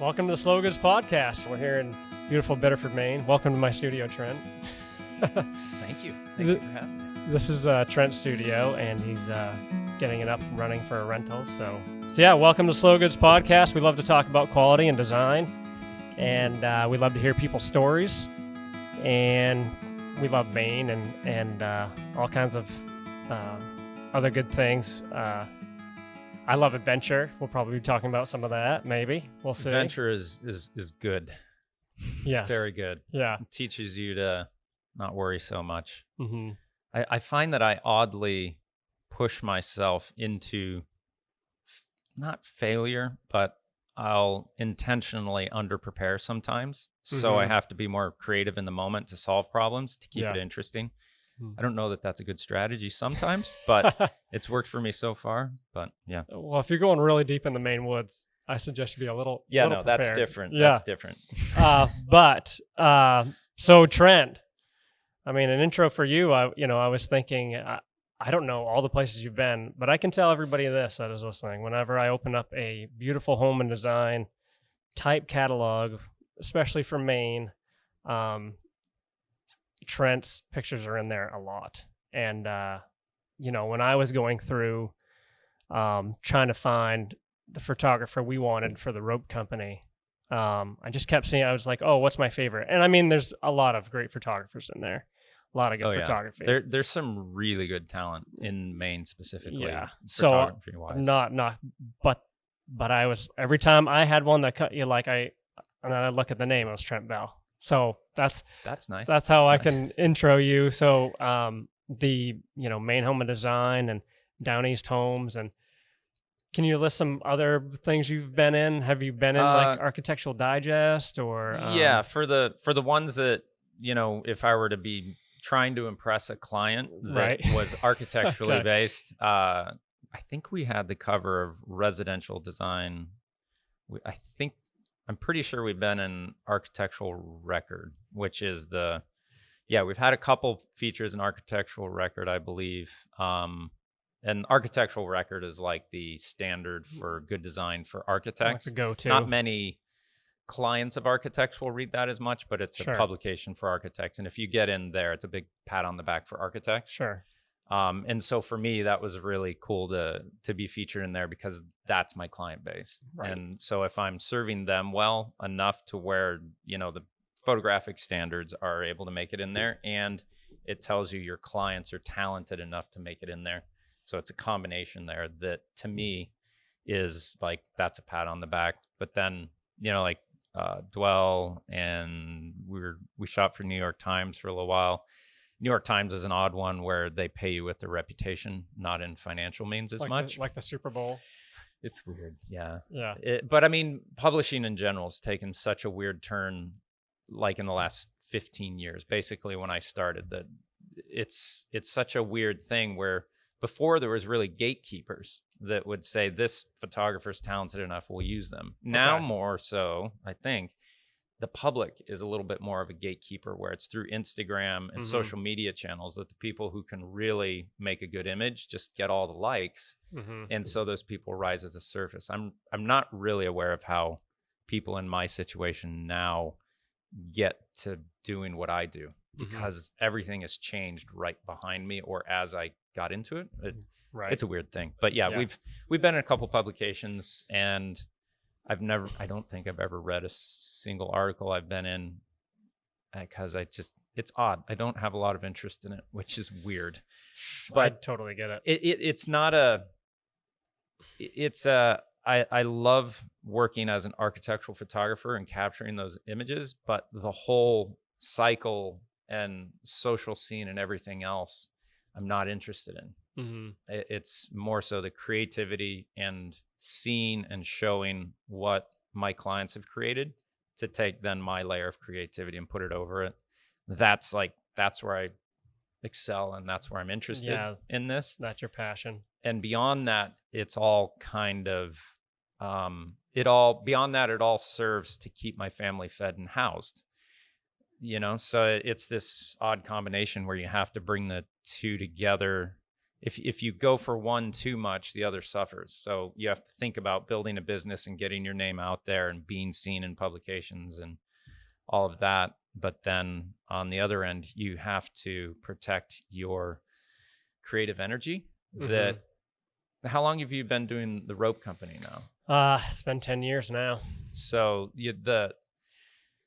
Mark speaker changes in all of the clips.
Speaker 1: Welcome to the Slow Goods Podcast. We're here in beautiful Biddeford, Maine. Welcome to my studio, Trent.
Speaker 2: Thank you. Thank you for having me.
Speaker 1: This is Trent's studio, and he's getting it up and running for a rental. So yeah, welcome to Slow Goods Podcast. We love to talk about quality and design, and we love to hear people's stories, and we love Maine and all kinds of other good things. I love adventure. We'll probably be talking about some of that, maybe. We'll see.
Speaker 2: Adventure is good.
Speaker 1: Yes.
Speaker 2: It's very good.
Speaker 1: Yeah.
Speaker 2: It teaches you to not worry so much.
Speaker 1: Mm-hmm.
Speaker 2: I find that I oddly push myself into not failure, but I'll intentionally underprepare sometimes. So I have to be more creative in the moment to solve problems, to keep it interesting. I don't know that that's a good strategy sometimes, but it's worked for me so far. But yeah.
Speaker 1: Well, if you're going really deep in the Maine woods, I suggest you be a little
Speaker 2: no,
Speaker 1: prepared.
Speaker 2: that's different.
Speaker 1: Yeah.
Speaker 2: That's different.
Speaker 1: So Trent, I mean, an intro for you. I was thinking, I don't know all the places you've been, but I can tell everybody this that is listening. Whenever I open up a beautiful home and design type catalog, especially for Maine, Trent's pictures are in there a lot. And, when I was going through trying to find the photographer we wanted for the rope company, I just kept seeing, I was like, oh, what's my favorite? And I mean, there's a lot of great photographers in there, a lot of good photography.
Speaker 2: There's some really good talent in Maine specifically.
Speaker 1: Yeah.
Speaker 2: Photography
Speaker 1: So
Speaker 2: wise.
Speaker 1: but I was, every time I had one that cut you, and then I look at the name, it was Trent Bell. So that's
Speaker 2: nice.
Speaker 1: That's how I can intro you. So the Maine Home and Design and Down East Homes, and can you list some other things you've been in? Have you been in like Architectural Digest or?
Speaker 2: Yeah, for the ones that if I were to be trying to impress a client that was architecturally based, I think we had the cover of Residential Design. I'm pretty sure we've been in Architectural Record, which is we've had a couple features in Architectural Record, I believe. And Architectural Record is like the standard for good design for architects.
Speaker 1: Like the go-to.
Speaker 2: Not many clients of architects will read that as much, but it's a publication for architects. And if you get in there, it's a big pat on the back for architects.
Speaker 1: Sure.
Speaker 2: And so for me, that was really cool to be featured in there because that's my client base. Right. And so if I'm serving them well enough to where, the photographic standards are able to make it in there, and it tells you your clients are talented enough to make it in there. So it's a combination there that to me is like, that's a pat on the back. But then, Dwell, and we shot for New York Times for a little while. New York Times is an odd one where they pay you with their reputation, not in financial means as much.
Speaker 1: Like the Super Bowl.
Speaker 2: It's weird. Yeah.
Speaker 1: Yeah.
Speaker 2: But I mean, publishing in general has taken such a weird turn, like in the last 15 years, basically when I started, that it's such a weird thing where before there was really gatekeepers that would say this photographer's talented enough, we'll use them. Now more so, I think, the public is a little bit more of a gatekeeper where it's through Instagram and social media channels that the people who can really make a good image just get all the likes. And so those people rise to the surface. I'm not really aware of how people in my situation now get to doing what I do because everything has changed right behind me or as I got into it. It's a weird thing. But yeah, we've been in a couple publications, and I don't think I've ever read a single article I've been in because it's odd. I don't have a lot of interest in it, which is weird. But
Speaker 1: I totally get it.
Speaker 2: I love working as an architectural photographer and capturing those images, but the whole cycle and social scene and everything else, I'm not interested in. It's more so the creativity and seeing and showing what my clients have created to take then my layer of creativity and put it over it. That's where I excel, and that's where I'm interested in this.
Speaker 1: That's your passion.
Speaker 2: And beyond that, it's all kind of it all serves to keep my family fed and housed. So it's this odd combination where you have to bring the two together if you go for one too much, the other suffers. So you have to think about building a business and getting your name out there and being seen in publications and all of that. But then on the other end, you have to protect your creative energy. That how long have you been doing the rope company now?
Speaker 1: It's been 10 years now.
Speaker 2: So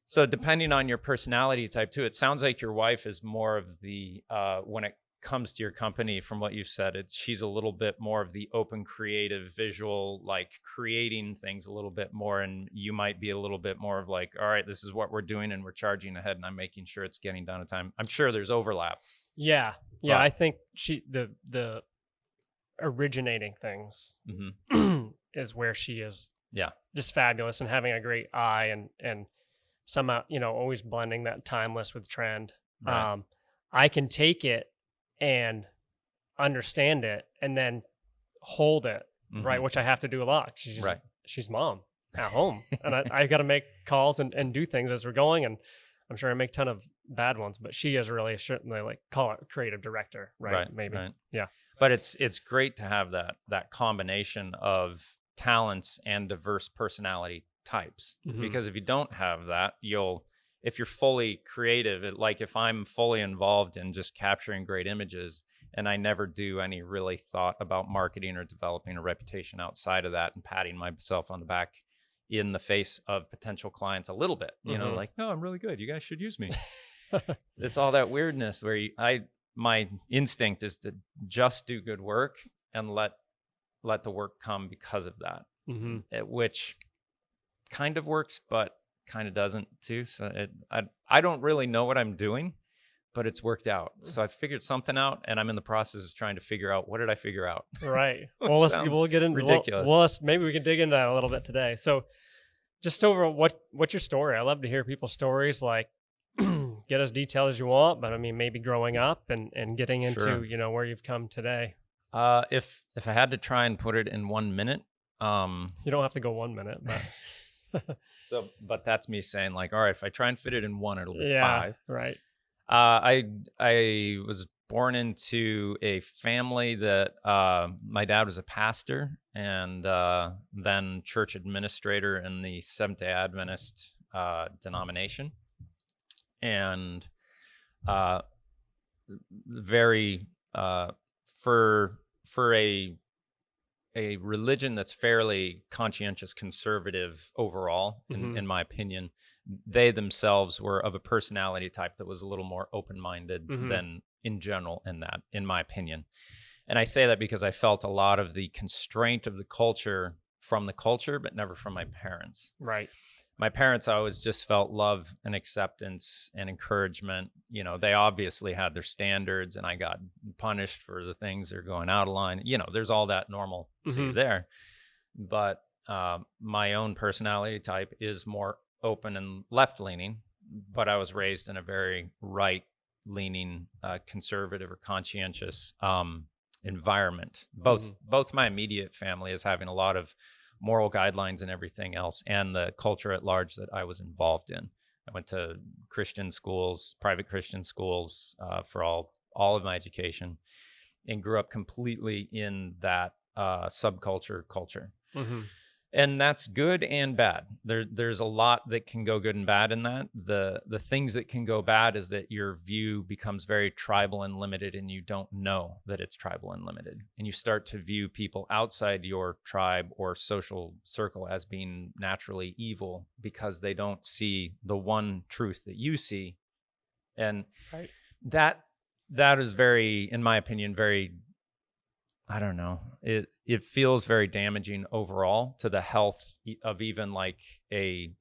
Speaker 2: so depending on your personality type too, it sounds like your wife is more of the when it comes to your company, from what you've said, she's a little bit more of the open, creative, visual, like creating things a little bit more, and you might be a little bit more of like, all right, this is what we're doing, and we're charging ahead, and I'm making sure it's getting done on time. I'm sure there's overlap.
Speaker 1: Yeah, I think the originating things is where she is.
Speaker 2: Yeah,
Speaker 1: just fabulous, and having a great eye, and somehow always blending that timeless with trend.
Speaker 2: Right.
Speaker 1: I can take it and understand it and then hold it, right? Which I have to do a lot. She's mom at home. And I got to make calls and do things as we're going. And I'm sure I make a ton of bad ones, but she is really certainly, like, call it creative director, right? Maybe.
Speaker 2: Right.
Speaker 1: Yeah.
Speaker 2: But it's great to have that combination of talents and diverse personality types, because if you don't have that, if you're fully creative, like if I'm fully involved in just capturing great images and I never do any really thought about marketing or developing a reputation outside of that and patting myself on the back in the face of potential clients a little bit, like, no, I'm really good, you guys should use me. It's all that weirdness where my instinct is to just do good work and let the work come because of that, which kind of works, but kind of doesn't too. So I don't really know what I'm doing, but it's worked out. So I figured something out, and I'm in the process of trying to figure out, what did I figure out?
Speaker 1: Right. Well, we'll get into
Speaker 2: ridiculous.
Speaker 1: Maybe we can dig into that a little bit today. So just over what's your story? I love to hear people's stories, like get as detailed as you want, but I mean, maybe growing up and getting into, where you've come today.
Speaker 2: If I had to try and put it in 1 minute,
Speaker 1: you don't have to go 1 minute, but
Speaker 2: but that's me saying, like, all right, if I try and fit it in one, it'll be 5.
Speaker 1: Right.
Speaker 2: I was born into a family that my dad was a pastor and then church administrator in the Seventh-day Adventist denomination, and very for a religion that's fairly conscientious conservative overall, in my opinion. They themselves were of a personality type that was a little more open-minded than in general in my opinion. And I say that because I felt a lot of the constraint of the culture from the culture, but never from my parents.
Speaker 1: Right.
Speaker 2: My parents, I always just felt love and acceptance and encouragement. They obviously had their standards, and I got punished for the things that are going out of line. There's all that normalcy there. But my own personality type is more open and left-leaning, but I was raised in a very right-leaning, conservative or conscientious environment. Both my immediate family is having a lot of moral guidelines and everything else, and the culture at large that I was involved in. I went to Christian schools, private Christian schools, for all of my education, and grew up completely in that subculture culture. And that's good and bad. There's a lot that can go good and bad in that. The things that can go bad is that your view becomes very tribal and limited, and you don't know that it's tribal and limited. And you start to view people outside your tribe or social circle as being naturally evil because they don't see the one truth that you see. And that is very, in my opinion, very, I don't know, it feels very damaging overall to the health of even like a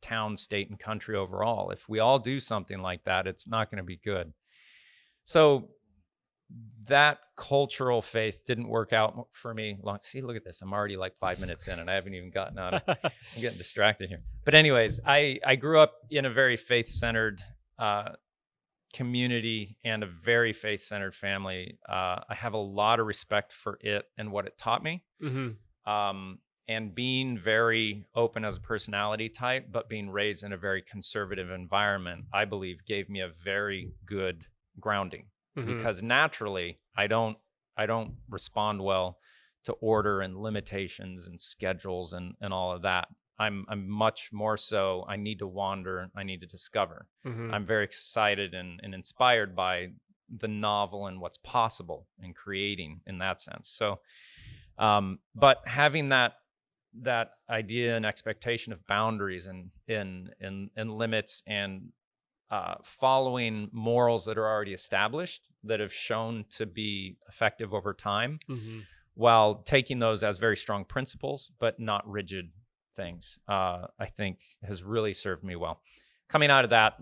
Speaker 2: town, state, and country overall. If we all do something like that, it's not going to be good. So that cultural faith didn't work out for me. See, look at this. I'm already like 5 minutes in and I haven't even gotten out of I'm getting distracted here. But anyways, I grew up in a very faith-centered community and a very faith-centered family. I have a lot of respect for it and what it taught me. And being very open as a personality type, but being raised in a very conservative environment, I believe gave me a very good grounding. because naturally I don't respond well to order and limitations and schedules and all of that. I'm much more so, I need to wander, I need to discover. I'm very excited and inspired by the novel and what's possible in creating in that sense. So, but having that idea and expectation of boundaries and limits and following morals that are already established, that have shown to be effective over time, while taking those as very strong principles, but not rigid things, I think has really served me well. Coming out of that,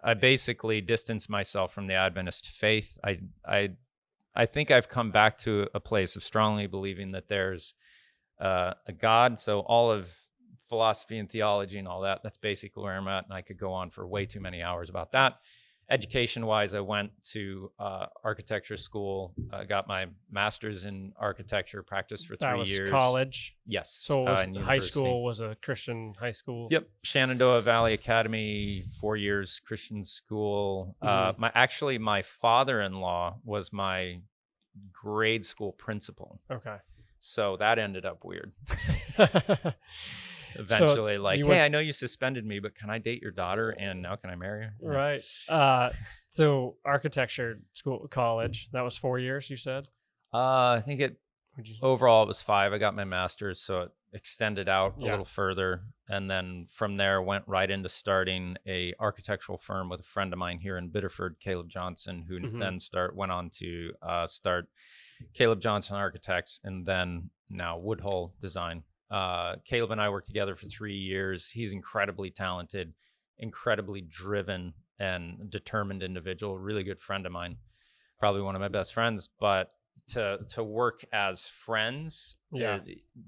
Speaker 2: I basically distanced myself from the Adventist faith. I think I've come back to a place of strongly believing that there's a God. So all of philosophy and theology and all that, that's basically where I'm at. And I could go on for way too many hours about that. Education wise, I went to architecture school, got my master's in architecture, practiced for 3 years.
Speaker 1: College?
Speaker 2: Yes.
Speaker 1: So high school was a Christian high school?
Speaker 2: Yep. Shenandoah Valley Academy, 4 years Christian school. My father-in-law was my grade school principal.
Speaker 1: Okay.
Speaker 2: So that ended up weird. Eventually, hey, I know you suspended me, but can I date your daughter? And now can I marry her?
Speaker 1: Right. So architecture school, college, that was 4 years, you said?
Speaker 2: I think overall it was 5. I got my master's, so it extended out a little further. And then from there went right into starting a architectural firm with a friend of mine here in Biddeford, Caleb Johnson, who then went on to start Caleb Johnson Architects, and then now Woodhull Design. Caleb and I worked together for 3 years. He's incredibly talented, incredibly driven and determined individual, really good friend of mine, probably one of my best friends. But to work as friends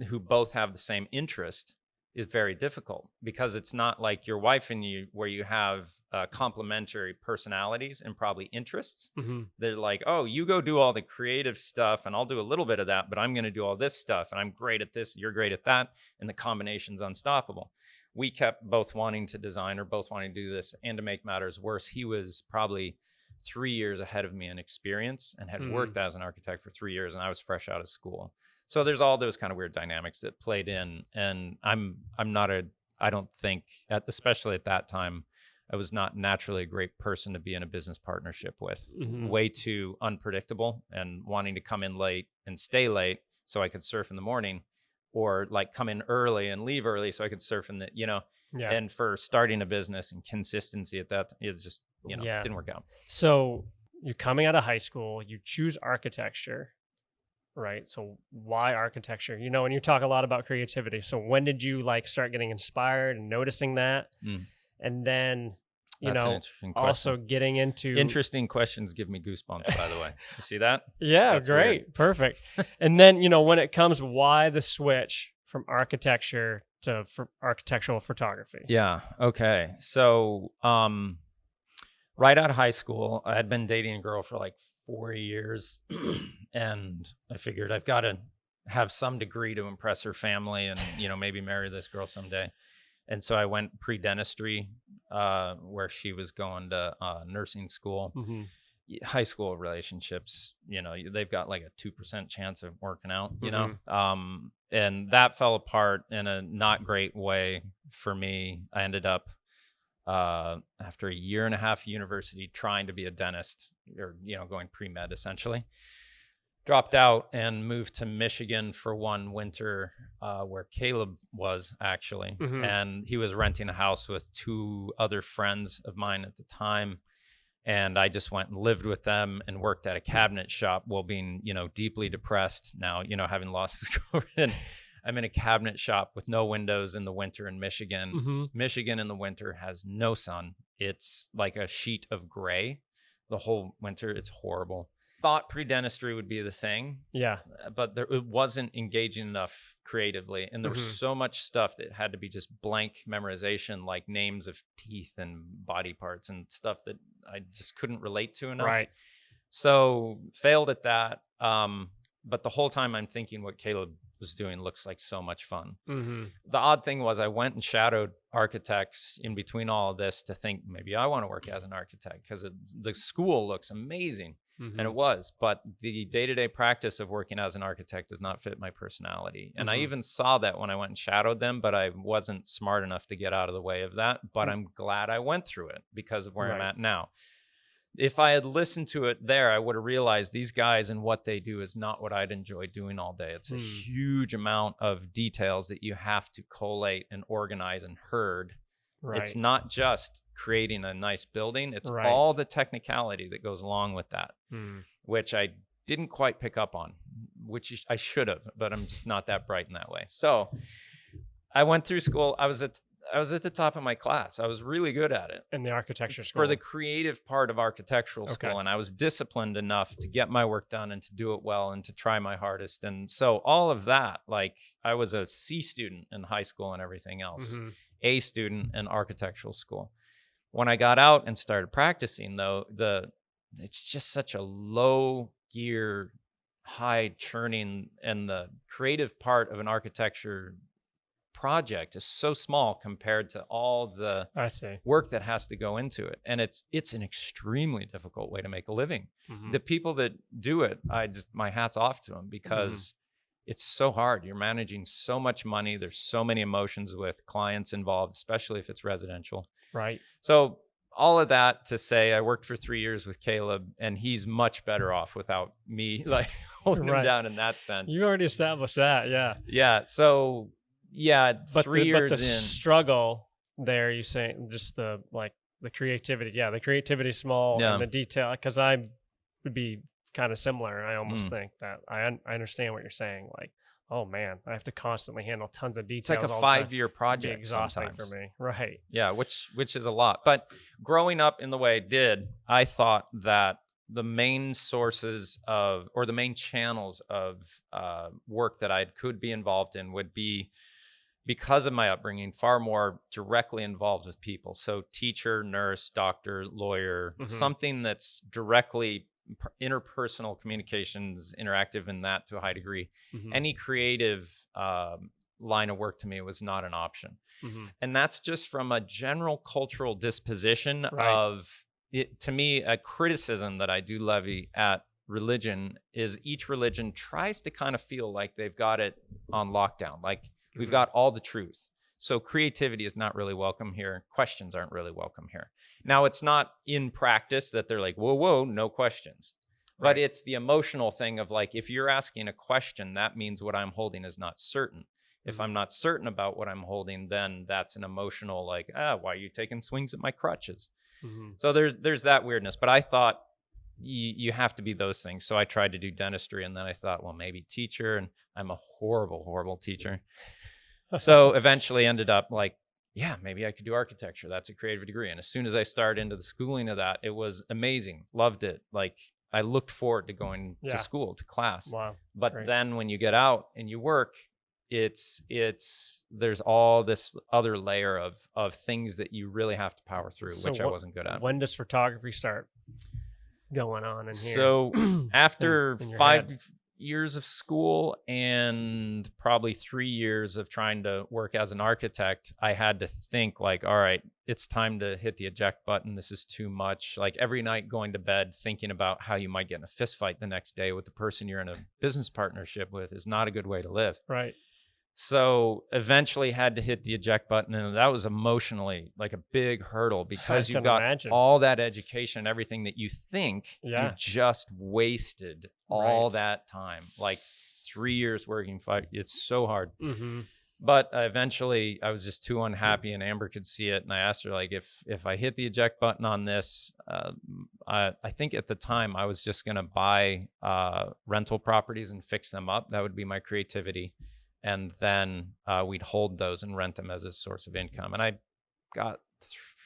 Speaker 2: who both have the same interest is very difficult, because it's not like your wife and you, where you have complementary personalities and probably interests. They're like, oh, you go do all the creative stuff and I'll do a little bit of that, but I'm going to do all this stuff and I'm great at this, you're great at that. And the combination's unstoppable. We kept both wanting to design or both wanting to do this. And to make matters worse, he was probably 3 years ahead of me in experience and had worked as an architect for 3 years, and I was fresh out of school. So there's all those kind of weird dynamics that played in. And I don't think, especially at that time, I was not naturally a great person to be in a business partnership with. Way too unpredictable and wanting to come in late and stay late so I could surf in the morning, or like come in early and leave early so I could surf in the, and for starting a business and consistency at that, it just, didn't work out.
Speaker 1: So you're coming out of high school, you choose architecture, right? So why architecture? And you talk a lot about creativity. So when did you start getting inspired and noticing that? And then, also getting into...
Speaker 2: Interesting questions give me goosebumps, by the way. You see that?
Speaker 1: Yeah, that's great. Weird. Perfect. And then, when it comes, why the switch from architecture to architectural photography?
Speaker 2: Yeah. Okay. So, right out of high school, I had been dating a girl for 4 years, and I figured I've got to have some degree to impress her family and, maybe marry this girl someday. And so I went pre-dentistry, where she was going to nursing school. High school relationships, they've got a 2% chance of working out, and that fell apart in a not great way for me. I ended up, after a year and a half university, trying to be a dentist, or, going pre-med essentially. Dropped out and moved to Michigan for one winter, where Caleb was actually. And he was renting a house with 2 other friends of mine at the time. And I just went and lived with them and worked at a cabinet shop while being, deeply depressed now, having lost school. And I'm in a cabinet shop with no windows in the winter in Michigan. Michigan in the winter has no sun. It's like a sheet of gray the whole winter. It's horrible. Thought pre-dentistry would be the thing. Yeah. But it wasn't engaging enough creatively. And there was so much stuff that had to be just blank memorization, like names of teeth and body parts and stuff that I just couldn't relate to enough. So failed at that. But the whole time I'm thinking what Caleb was doing looks like so much fun.
Speaker 1: Mm-hmm.
Speaker 2: The odd thing was I went and shadowed architects in between all of this to think maybe I want to work as an architect because the school looks amazing.
Speaker 1: Mm-hmm.
Speaker 2: And it was, but the day-to-day practice of working as an architect does not fit my personality. And I even saw that when I went and shadowed them, but I wasn't smart enough to get out of the way of that. But I'm glad I went through it because of where I'm at now. If I had listened to it there, I would have realized these guys and what they do is not what I'd enjoy doing all day. It's a huge amount of details that you have to collate and organize and herd. Right. It's not just creating a nice building. It's all the technicality that goes along with that, which I didn't quite pick up on, which I should have, but I'm just not that bright in that way. So I went through school. I was at the top of my class. I was really good at it.
Speaker 1: In the architecture school?
Speaker 2: For the creative part of architectural school. And I was disciplined enough to get my work done and to do it well and to try my hardest. And so all of that, like I was a C student in high school and everything else, A student in architectural school. When I got out and started practicing though, it's just such a low gear, high churning, and the creative part of an architecture project is so small compared to all the work that has to go into it. And it's an extremely difficult way to make a living. The people that do it, my hat's off to them because it's so hard. You're managing so much money. There's so many emotions with clients involved, especially if it's residential.
Speaker 1: Right.
Speaker 2: So all of that to say, I worked for 3 years with Caleb, and he's much better off without me like holding him down in that sense.
Speaker 1: You already established that. Yeah.
Speaker 2: Yeah. So yeah,
Speaker 1: but
Speaker 2: 3 years
Speaker 1: but the
Speaker 2: in.
Speaker 1: struggle there, you say just the creativity. Yeah. The creativity is small and the detail, because I would be kind of similar. I almost think that I understand what you're saying. Like, oh man, I have to constantly handle tons of details.
Speaker 2: It's like a 5-year project.
Speaker 1: It'd be exhausting
Speaker 2: sometimes.
Speaker 1: for me. Right.
Speaker 2: Yeah. Which is a lot, but growing up in the way I did, I thought that the main sources of, or the main channels of work that I could be involved in would be, because of my upbringing, far more directly involved with people. So teacher, nurse, doctor, lawyer, something that's directly interpersonal communications, interactive in that to a high degree. Any creative line of work to me was not an option. And that's just from a general cultural disposition of it. To me, a criticism that I do levy at religion is each religion tries to kind of feel like they've got it on lockdown. Like, we've got all the truth. So creativity is not really welcome here. Questions aren't really welcome here. Now, it's not in practice that they're like, whoa, no questions. Right. But it's the emotional thing of like, if you're asking a question, that means what I'm holding is not certain. If I'm not certain about what I'm holding, then that's an emotional like, why are you taking swings at my crutches? So there's that weirdness. But I thought you have to be those things. So I tried to do dentistry, and then I thought, well, maybe teacher, and I'm a horrible teacher. So eventually ended up like, yeah, maybe I could do architecture. That's a creative degree. And as soon as I started into the schooling of that, it was amazing. Loved it. Like, I looked forward to going to school, to class.
Speaker 1: Wow.
Speaker 2: But then when you get out and you work, there's all this other layer of things that you really have to power through, which I wasn't good at.
Speaker 1: When does photography start going on in here?
Speaker 2: So after in 5 years of school and probably 3 years of trying to work as an architect, I had to think like, all right, it's time to hit the eject button. This is too much. Like, every night going to bed thinking about how you might get in a fist fight the next day with the person you're in a business partnership with is not a good way to live.
Speaker 1: Right.
Speaker 2: So eventually had to hit the eject button, and that was emotionally like a big hurdle because you've got all that education and everything that you think you just wasted all that time, like 3 years working. It's so hard. But eventually I was just too unhappy, and Amber could see it. And I asked her, like, if I hit the eject button on this, I think at the time I was just going to buy rental properties and fix them up. That would be my creativity. And then we'd hold those and rent them as a source of income. And I got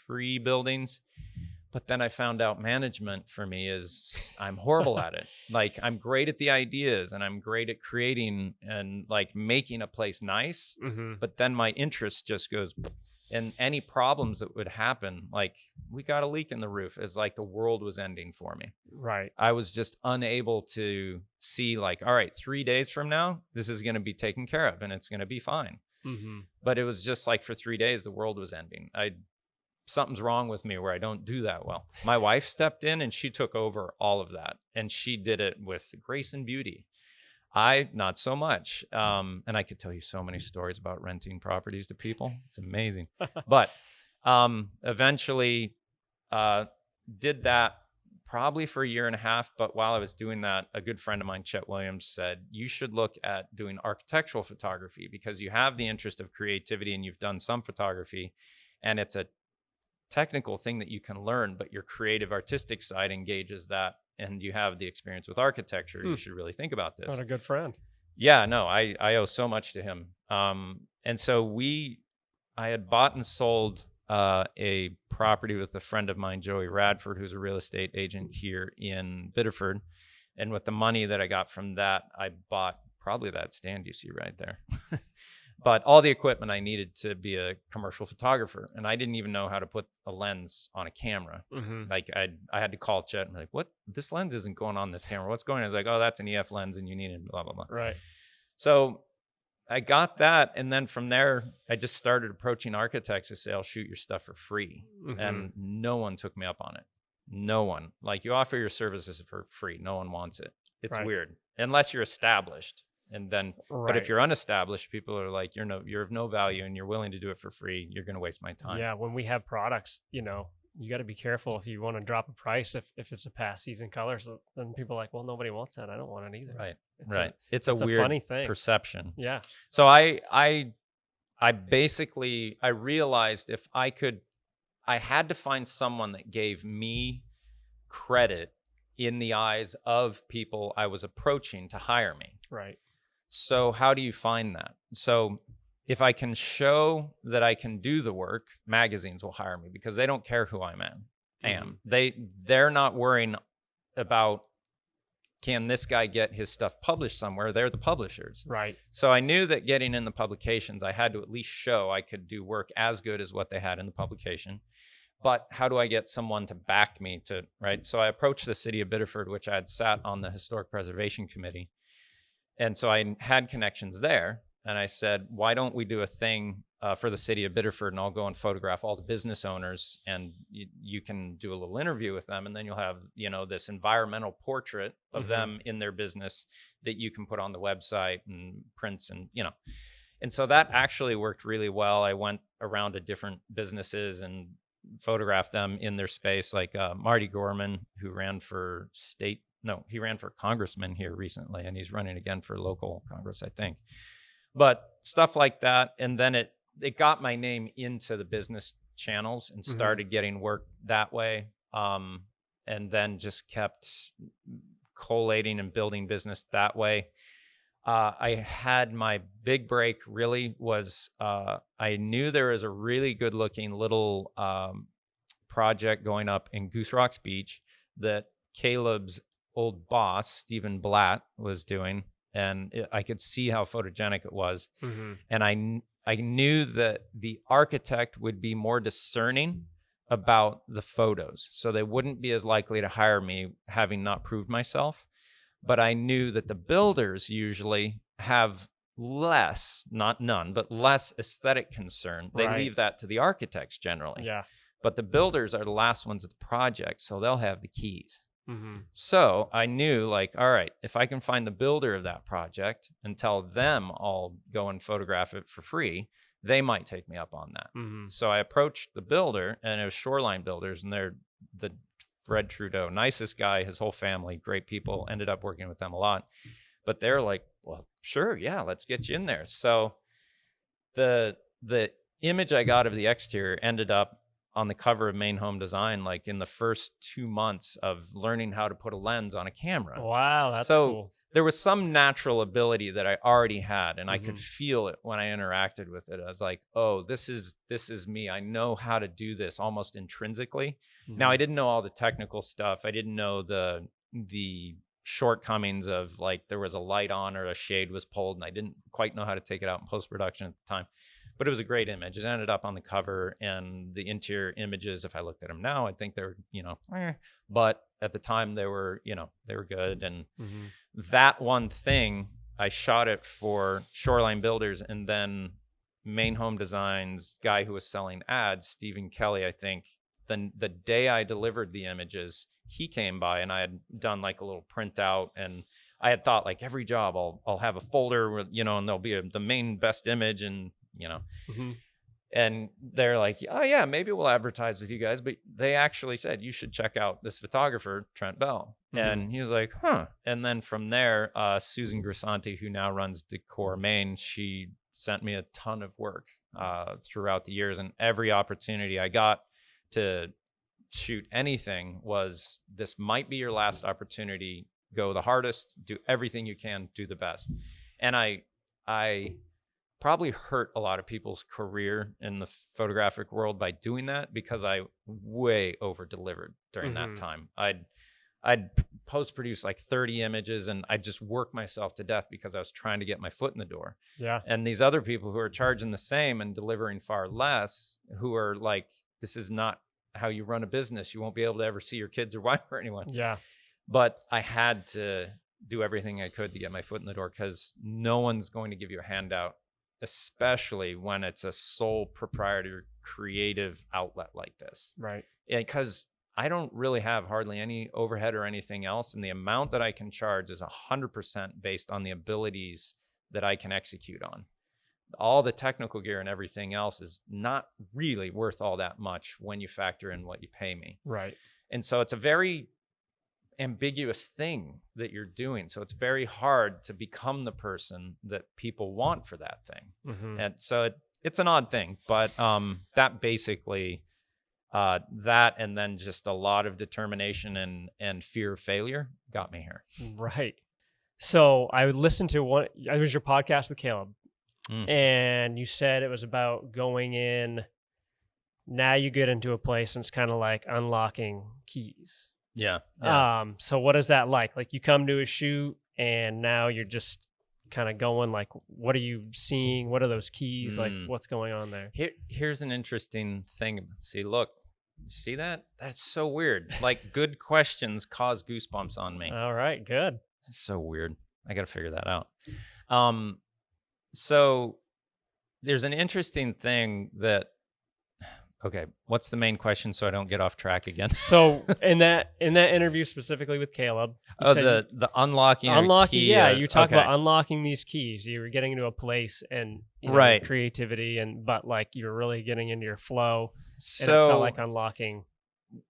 Speaker 2: 3 buildings. But then I found out management for me is I'm horrible at it. Like I'm great at the ideas and I'm great at creating and like making a place nice. But then my interest just goes, and any problems that would happen, like we got a leak in the roof, it's like the world was ending for me.
Speaker 1: Right.
Speaker 2: I was just unable to see like, all right, 3 days from now, this is going to be taken care of and it's going to be fine. But it was just like for 3 days, the world was ending. Something's wrong with me where I don't do that well. My wife stepped in and she took over all of that, and she did it with grace and beauty. I, not so much. And I could tell you so many stories about renting properties to people. It's amazing. But eventually did that probably for a year and a half. But while I was doing that, a good friend of mine, Chet Williams, said, you should look at doing architectural photography because you have the interest of creativity and you've done some photography, and it's a technical thing that you can learn, but your creative artistic side engages that, and you have the experience with architecture. You should really think about this.
Speaker 1: What a good friend.
Speaker 2: Yeah, no, I owe so much to him. And so I had bought and sold a property with a friend of mine, Joey Radford, who's a real estate agent here in Biddeford. And with the money that I got from that, I bought probably that stand you see right there. But all the equipment I needed to be a commercial photographer. And I didn't even know how to put a lens on a camera. Like I had to call Chet and be like, what? This lens isn't going on this camera. What's going on? I was like, oh, that's an EF lens and you need it, blah, blah, blah.
Speaker 1: Right.
Speaker 2: So I got that. And then from there, I just started approaching architects to say, I'll shoot your stuff for free. And no one took me up on it. No one. Like you offer your services for free. No one wants it. It's weird. Unless you're established. And then, but if you're unestablished, people are like, you're of no value and you're willing to do it for free. You're going to waste my time.
Speaker 1: Yeah. When we have products, you got to be careful if you want to drop a price, if it's a past season color. So then people are like, well, nobody wants that. I don't want it either.
Speaker 2: Right. It's a weird funny thing. Perception.
Speaker 1: Yeah.
Speaker 2: So I basically, I realized I had to find someone that gave me credit in the eyes of people I was approaching to hire me.
Speaker 1: Right.
Speaker 2: So how do you find that? So if I can show that I can do the work, magazines will hire me because they don't care who I am. They're not worrying about, can this guy get his stuff published somewhere? They're the publishers.
Speaker 1: Right.
Speaker 2: So I knew that getting in the publications, I had to at least show I could do work as good as what they had in the publication. But how do I get someone to back me to, right? So I approached the city of Biddeford, which I had sat on the Historic Preservation Committee. And so I had connections there. And I said, why don't we do a thing for the city of Biddeford, and I'll go and photograph all the business owners, and you can do a little interview with them, and then you'll have, this environmental portrait of them in their business that you can put on the website and prints and, And so that actually worked really well. I went around to different businesses and photographed them in their space, like Marty Gorman, who ran for he ran for congressman here recently, and he's running again for local Congress, I think. But stuff like that. And then it got my name into the business channels and started getting work that way. And then just kept collating and building business that way. I had my big break really was, I knew there was a really good looking little project going up in Goose Rocks Beach that Caleb's old boss, Stephen Blatt, was doing. And I could see how photogenic it was. And I knew that the architect would be more discerning about the photos. So they wouldn't be as likely to hire me having not proved myself. But I knew that the builders usually have less, not none, but less aesthetic concern. They leave that to the architects generally.
Speaker 1: Yeah.
Speaker 2: But the builders are the last ones at the project, so they'll have the keys. So I knew, like, all right, if I can find the builder of that project and tell them I'll go and photograph it for free, they might take me up on that. So I approached the builder, and it was Shoreline Builders, and they're the Fred Trudeau, nicest guy, his whole family, great people, ended up working with them a lot. But they're like, well, sure, yeah, let's get you in there. So the image I got of the exterior ended up on the cover of Main Home Design, like in the first 2 months of learning how to put a lens on a camera.
Speaker 1: Wow, that's
Speaker 2: So
Speaker 1: cool.
Speaker 2: there was some natural ability that I already had, and I could feel it when I interacted with it. I was like, oh, this is me. I know how to do this almost intrinsically. Now, I didn't know all the technical stuff. I didn't know the shortcomings of, like, there was a light on or a shade was pulled, and I didn't quite know how to take it out in post-production at the time. But it was a great image. It ended up on the cover, and the interior images, if I looked at them now, I think they're, but at the time they were good. And that one thing, I shot it for Shoreline Builders, and then Main Home Design's guy who was selling ads, Stephen Kelly, I think, then the day I delivered the images, he came by, and I had done like a little printout, and I had thought, like, every job I'll have a folder where, and there'll be the main best image, and and they're like, oh yeah, maybe we'll advertise with you guys. But they actually said, you should check out this photographer, Trent Bell. And he was like, huh. And then from there, Susan Grisanti, who now runs Decor Maine, she sent me a ton of work throughout the years. And every opportunity I got to shoot anything was, this might be your last opportunity. Go the hardest, do everything you can, do the best. And I probably hurt a lot of people's career in the photographic world by doing that, because I way over delivered during that time. I'd post-produce like 30 images, and I'd just work myself to death because I was trying to get my foot in the door. Yeah. And these other people who are charging the same and delivering far less, who are like, this is not how you run a business. You won't be able to ever see your kids or wife or anyone. Yeah. But I had to do everything I could to get my foot in the door, because no one's going to give you a handout, especially when it's a sole proprietor creative outlet like this. Right. Because I don't really have hardly any overhead or anything else. And the amount that I can charge is 100% based on the abilities that I can execute on. All the technical gear and everything else is not really worth all that much when you factor in what you pay me. Right. And so it's a very ambiguous thing that you're doing. So it's very hard to become the person that people want for that thing. And so it's an odd thing, but that basically, that, and then just a lot of determination and fear of failure got me here. Right.
Speaker 1: So I would listen to it was your podcast with Caleb, and you said it was about going in. Now you get into a place and it's kind of like unlocking keys.
Speaker 2: Yeah.
Speaker 1: So what is that like? Like, you come to a shoot and now you're just kind of going, like, what are you seeing? What are those keys? Like, what's going on there?
Speaker 2: Here's an interesting thing. See, look, see that? That's so weird. Like, good questions cause goosebumps on me.
Speaker 1: All right, good.
Speaker 2: That's so weird. I got to figure that out. So there's an interesting thing that, okay, what's the main question so I don't get off track again?
Speaker 1: So in that interview specifically with Caleb,
Speaker 2: the unlocking key,
Speaker 1: yeah, you talk about unlocking these keys. You were getting into a place and
Speaker 2: right,
Speaker 1: creativity, but like you were really getting into your flow.
Speaker 2: So
Speaker 1: and it felt like unlocking.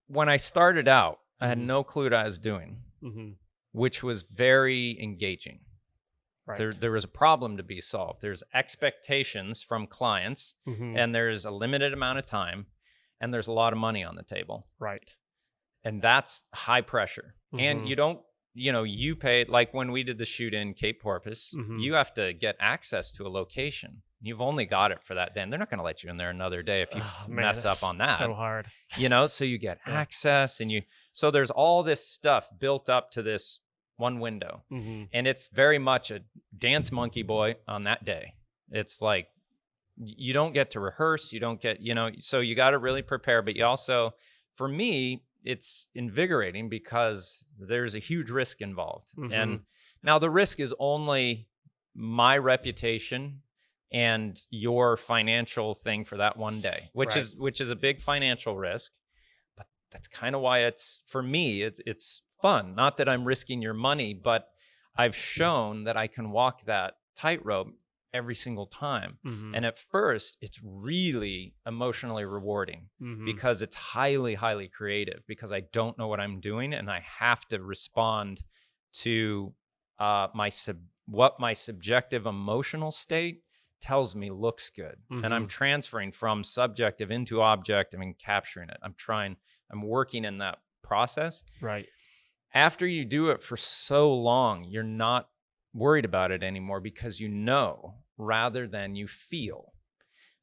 Speaker 2: When I started out, I had no clue what I was doing, which was very engaging. Right. There was a problem to be solved. There's expectations from clients, and there's a limited amount of time, and there's a lot of money on the table. Right. And that's high pressure. And you don't, you paid, like when we did the shoot in Cape Porpoise, you have to get access to a location. You've only got it for that day, and they're not going to let you in there another day if you mess up on that.
Speaker 1: So hard.
Speaker 2: So you get access, and so there's all this stuff built up to this one window. And it's very much a dance monkey boy on that day. It's like, you don't get to rehearse, you don't get, so you got to really prepare. But you also, for me, it's invigorating because there's a huge risk involved. And now the risk is only my reputation and your financial thing for that one day, which is a big financial risk. But that's kind of why for me, it's fun. Not that I'm risking your money, but I've shown that I can walk that tightrope every single time. And at first, it's really emotionally rewarding because it's highly, highly creative, because I don't know what I'm doing and I have to respond to what my subjective emotional state tells me looks good. And I'm
Speaker 1: Mm-hmm.
Speaker 2: transferring from subjective into objective and capturing it. I'm working in that process.
Speaker 1: Right.
Speaker 2: After you do it for so long, you're not worried about it anymore because you know rather than you feel.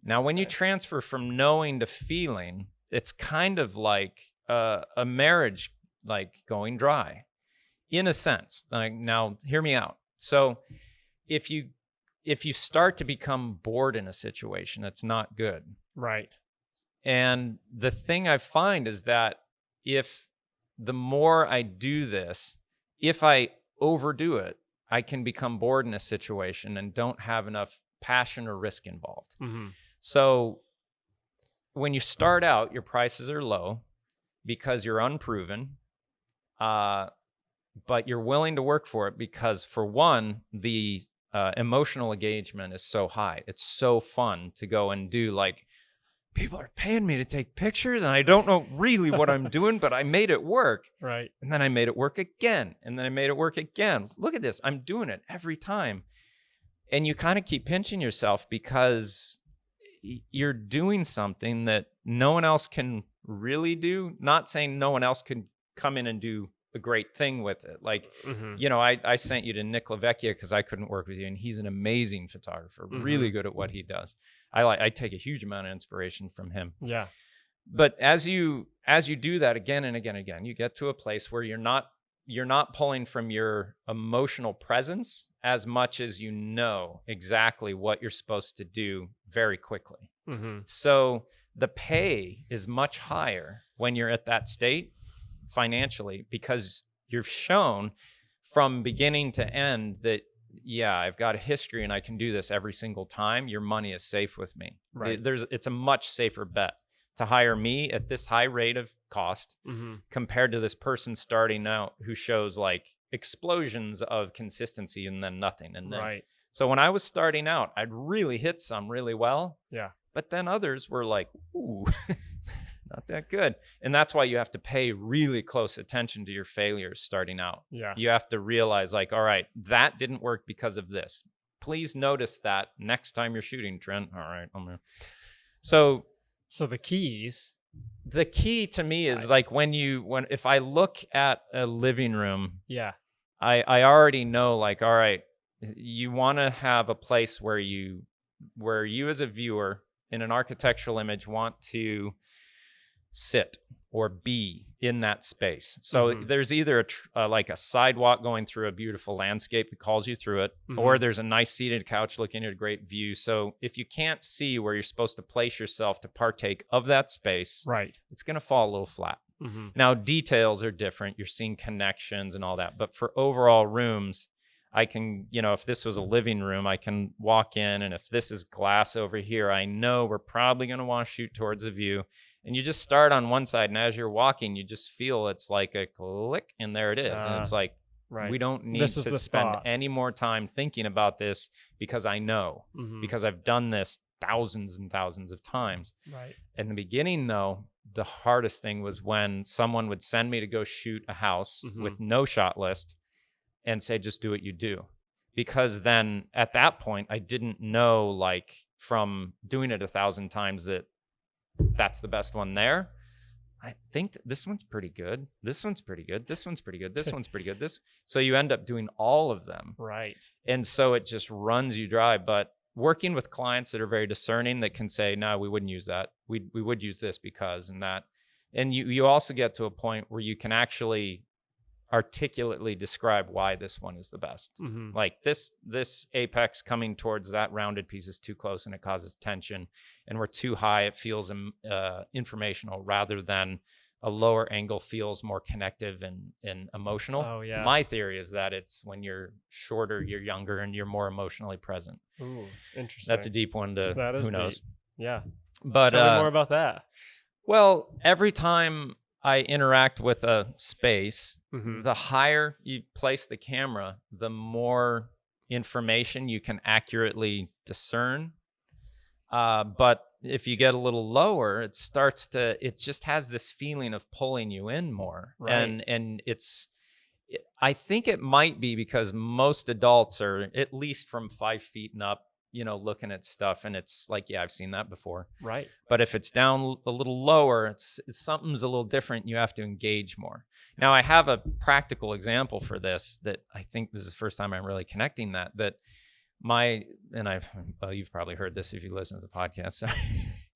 Speaker 2: Now, when you
Speaker 1: Right.
Speaker 2: transfer from knowing to feeling, it's kind of like a marriage, like going dry, in a sense. Like, now, hear me out. So, if you start to become bored in a situation, that's not good.
Speaker 1: Right.
Speaker 2: And the thing I find is that if the more I do this, if I overdo it, I can become bored in a situation and don't have enough passion or risk involved.
Speaker 1: Mm-hmm.
Speaker 2: So when you start out, your prices are low because you're unproven, but you're willing to work for it because, for one, the emotional engagement is so high. It's so fun to go and do, like, people are paying me to take pictures and I don't know really what I'm doing, but I made it work.
Speaker 1: Right.
Speaker 2: And then I made it work again. And then I made it work again. Look at this. I'm doing it every time. And you kind of keep pinching yourself because you're doing something that no one else can really do. Not saying no one else can come in and do a great thing with it. Like,
Speaker 1: Mm-hmm.
Speaker 2: you know, I sent you to Nick Lavecchia because I couldn't work with you, and he's an amazing photographer, really good at what he does. I take a huge amount of inspiration from him.
Speaker 1: Yeah.
Speaker 2: But as you do that again and again and again, you get to a place where you're not pulling from your emotional presence as much as you know exactly what you're supposed to do very quickly.
Speaker 1: Mm-hmm.
Speaker 2: So the pay is much higher when you're at that state financially, because you've shown from beginning to end that, yeah, I've got a history and I can do this every single time. Your money is safe with me.
Speaker 1: Right.
Speaker 2: It's a much safer bet to hire me at this high rate of cost
Speaker 1: Mm-hmm.
Speaker 2: compared to this person starting out who shows like explosions of consistency and then nothing. And then,
Speaker 1: Right.
Speaker 2: so when I was starting out, I'd really hit some really well.
Speaker 1: Yeah.
Speaker 2: But then others were like, ooh, not that good. And that's why you have to pay really close attention to your failures starting out.
Speaker 1: Yeah.
Speaker 2: You have to realize, like, all right, that didn't work because of this. Please notice that next time you're shooting, Trent. All right. So
Speaker 1: the keys.
Speaker 2: the key to me is like if I look at a living room,
Speaker 1: Yeah.
Speaker 2: I already know, like, all right, you want to have a place where you as a viewer in an architectural image want to sit or be in that space. So there's either like a sidewalk going through a beautiful landscape that calls you through it, or there's a nice seated couch looking at a great view. So if you can't see where you're supposed to place yourself to partake of that space,
Speaker 1: Right.
Speaker 2: it's going to fall a little flat.
Speaker 1: Mm-hmm.
Speaker 2: Now, details are different. You're seeing connections and all that. But for overall rooms, I can, if this was a living room, I can walk in, and if this is glass over here, I know we're probably going to want to shoot towards a view. And you just start on one side, and as you're walking, you just feel it's like a click, and there it is. And it's like,
Speaker 1: Right.
Speaker 2: we don't need
Speaker 1: This is
Speaker 2: to
Speaker 1: the
Speaker 2: spend
Speaker 1: spot.
Speaker 2: any more time thinking about this because I know, because I've done this thousands and thousands of times.
Speaker 1: Right.
Speaker 2: In the beginning, though, the hardest thing was when someone would send me to go shoot a house with no shot list and say, just do what you do. Because then at that point, I didn't know, like, from doing it 1,000 times that that's the best one there. I think this one's pretty good. This one's pretty good. This one's pretty good. This one's pretty good. So you end up doing all of them.
Speaker 1: Right.
Speaker 2: And so it just runs you dry. But working with clients that are very discerning, that can say, no, we wouldn't use that. We would use this because and that. And you also get to a point where you can actually articulately describe why this one is the best. Like this apex coming towards that rounded piece is too close and it causes tension, and we're too high, it feels informational, rather than a lower angle feels more connective and emotional.
Speaker 1: Oh, yeah.
Speaker 2: My theory is that it's when you're shorter, you're younger, and you're more emotionally present.
Speaker 1: Ooh, interesting.
Speaker 2: That's a deep one to
Speaker 1: That is
Speaker 2: who knows.
Speaker 1: deep. Yeah.
Speaker 2: But
Speaker 1: Tell me more about that.
Speaker 2: well, every time I interact with a space, the higher you place the camera, the more information you can accurately discern. But if you get a little lower, it just has this feeling of pulling you in more.
Speaker 1: Right.
Speaker 2: And I think it might be because most adults are at least from 5 feet and up, looking at stuff, and it's like, yeah, I've seen that before.
Speaker 1: Right.
Speaker 2: But if it's down a little lower, it's something's a little different. You have to engage more. Now, I have a practical example for this that I think this is the first time I'm really connecting that you've probably heard this if you listen to the podcast, so.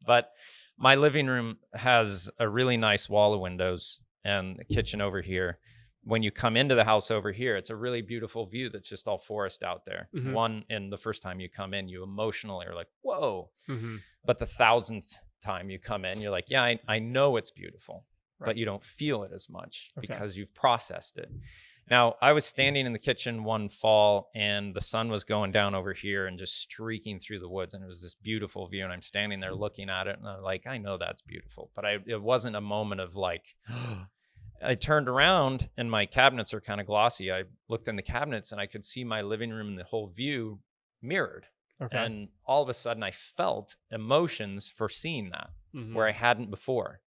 Speaker 2: But my living room has a really nice wall of windows and the kitchen over here. When you come into the house over here, it's a really beautiful view that's just all forest out there. Mm-hmm. And the first time you come in, you emotionally are like, whoa. Mm-hmm. But the 1,000th time you come in, you're like, yeah, I know it's beautiful, right. But you don't feel it as much because you've processed it. Now, I was standing in the kitchen one fall, and the sun was going down over here and just streaking through the woods, and it was this beautiful view, and I'm standing there looking at it, and I'm like, I know that's beautiful. But it wasn't a moment of like... I turned around, and my cabinets are kind of glossy. I looked in the cabinets, and I could see my living room and the whole view mirrored. Okay. And all of a sudden, I felt emotions for seeing that, mm-hmm. where I hadn't before,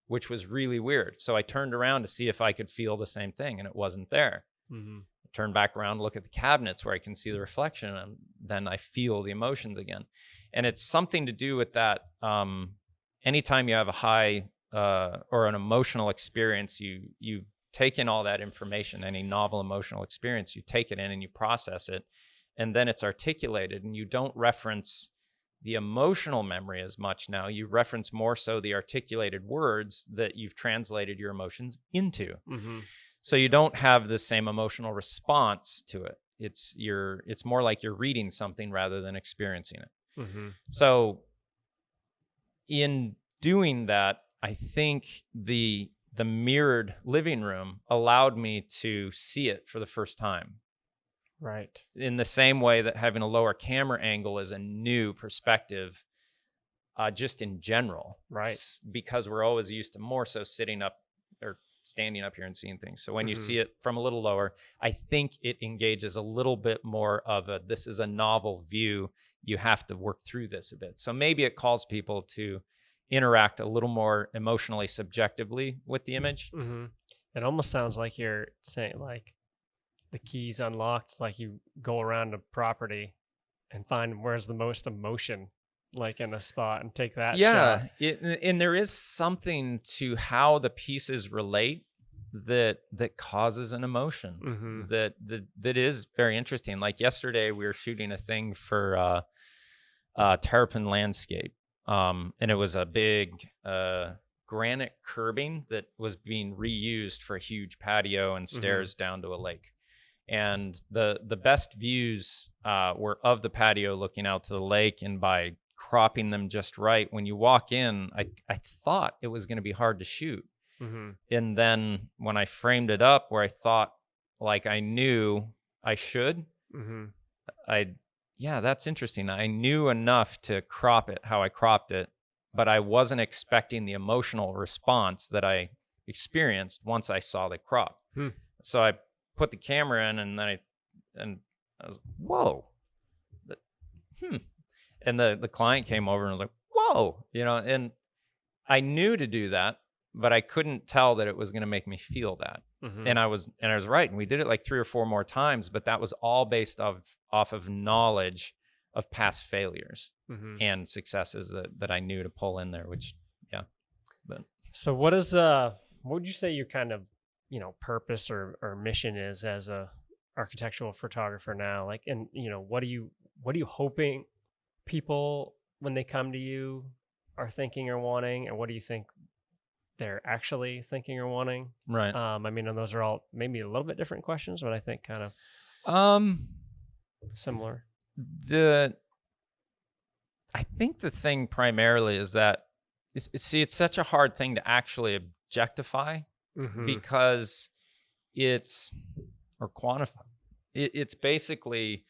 Speaker 2: which was really weird. So I turned around to see if I could feel the same thing, and it wasn't there. Mm-hmm. I turned back around, look at the cabinets where I can see the reflection, and then I feel the emotions again. And it's something to do with that. Anytime you have a high... or an emotional experience, you take in all that information, any novel emotional experience, you take it in and you process it, and then it's articulated, and you don't reference the emotional memory as much now. You reference more so the articulated words that you've translated your emotions into. Mm-hmm. So you don't have the same emotional response to it. It's more like you're reading something rather than experiencing it. Mm-hmm. So in doing that, I think the mirrored living room allowed me to see it for the first time.
Speaker 1: Right. In
Speaker 2: the same way that having a lower camera angle is a new perspective, just in general. Right. Because we're always used to more so sitting up or standing up here and seeing things. So when mm-hmm. you see it from a little lower, I think it engages a little bit more of this is a novel view. You have to work through this a bit. So maybe it calls people to interact a little more emotionally subjectively with the image.
Speaker 1: Mm-hmm. It almost sounds like you're saying like the key's unlocked, like you go around a property and find where's the most emotion like in a spot and take that shot.
Speaker 2: And there is something to how the pieces relate that causes an emotion. Mm-hmm. that is very interesting. Like yesterday we were shooting a thing for Terrapin Landscape. And it was a big granite curbing that was being reused for a huge patio and stairs mm-hmm. down to a lake. And the best views were of the patio looking out to the lake, and by cropping them just right, when you walk in, I thought it was going to be hard to shoot. Mm-hmm. And then when I framed it up where I thought like I knew I should, mm-hmm. Yeah, that's interesting. I knew enough to crop it how I cropped it, but I wasn't expecting the emotional response that I experienced once I saw the crop. So I put the camera in, and then I was, whoa. And the client came over and was like, whoa, and I knew to do that, but I couldn't tell that it was going to make me feel that. Mm-hmm. And I was right. And we did it like 3 or 4 more times, but that was all based off of knowledge of past failures mm-hmm. and successes that I knew to pull in there, which, yeah. But
Speaker 1: so what would you say your kind of, purpose or mission is as a architectural photographer now? Like, and, what are you hoping people, when they come to you, are thinking or wanting, and what do you think they're actually thinking or wanting?
Speaker 2: Right.
Speaker 1: And those are all maybe a little bit different questions, but I think kind of similar.
Speaker 2: I think the thing primarily is that it's such a hard thing to actually objectify mm-hmm. because quantify. It's basically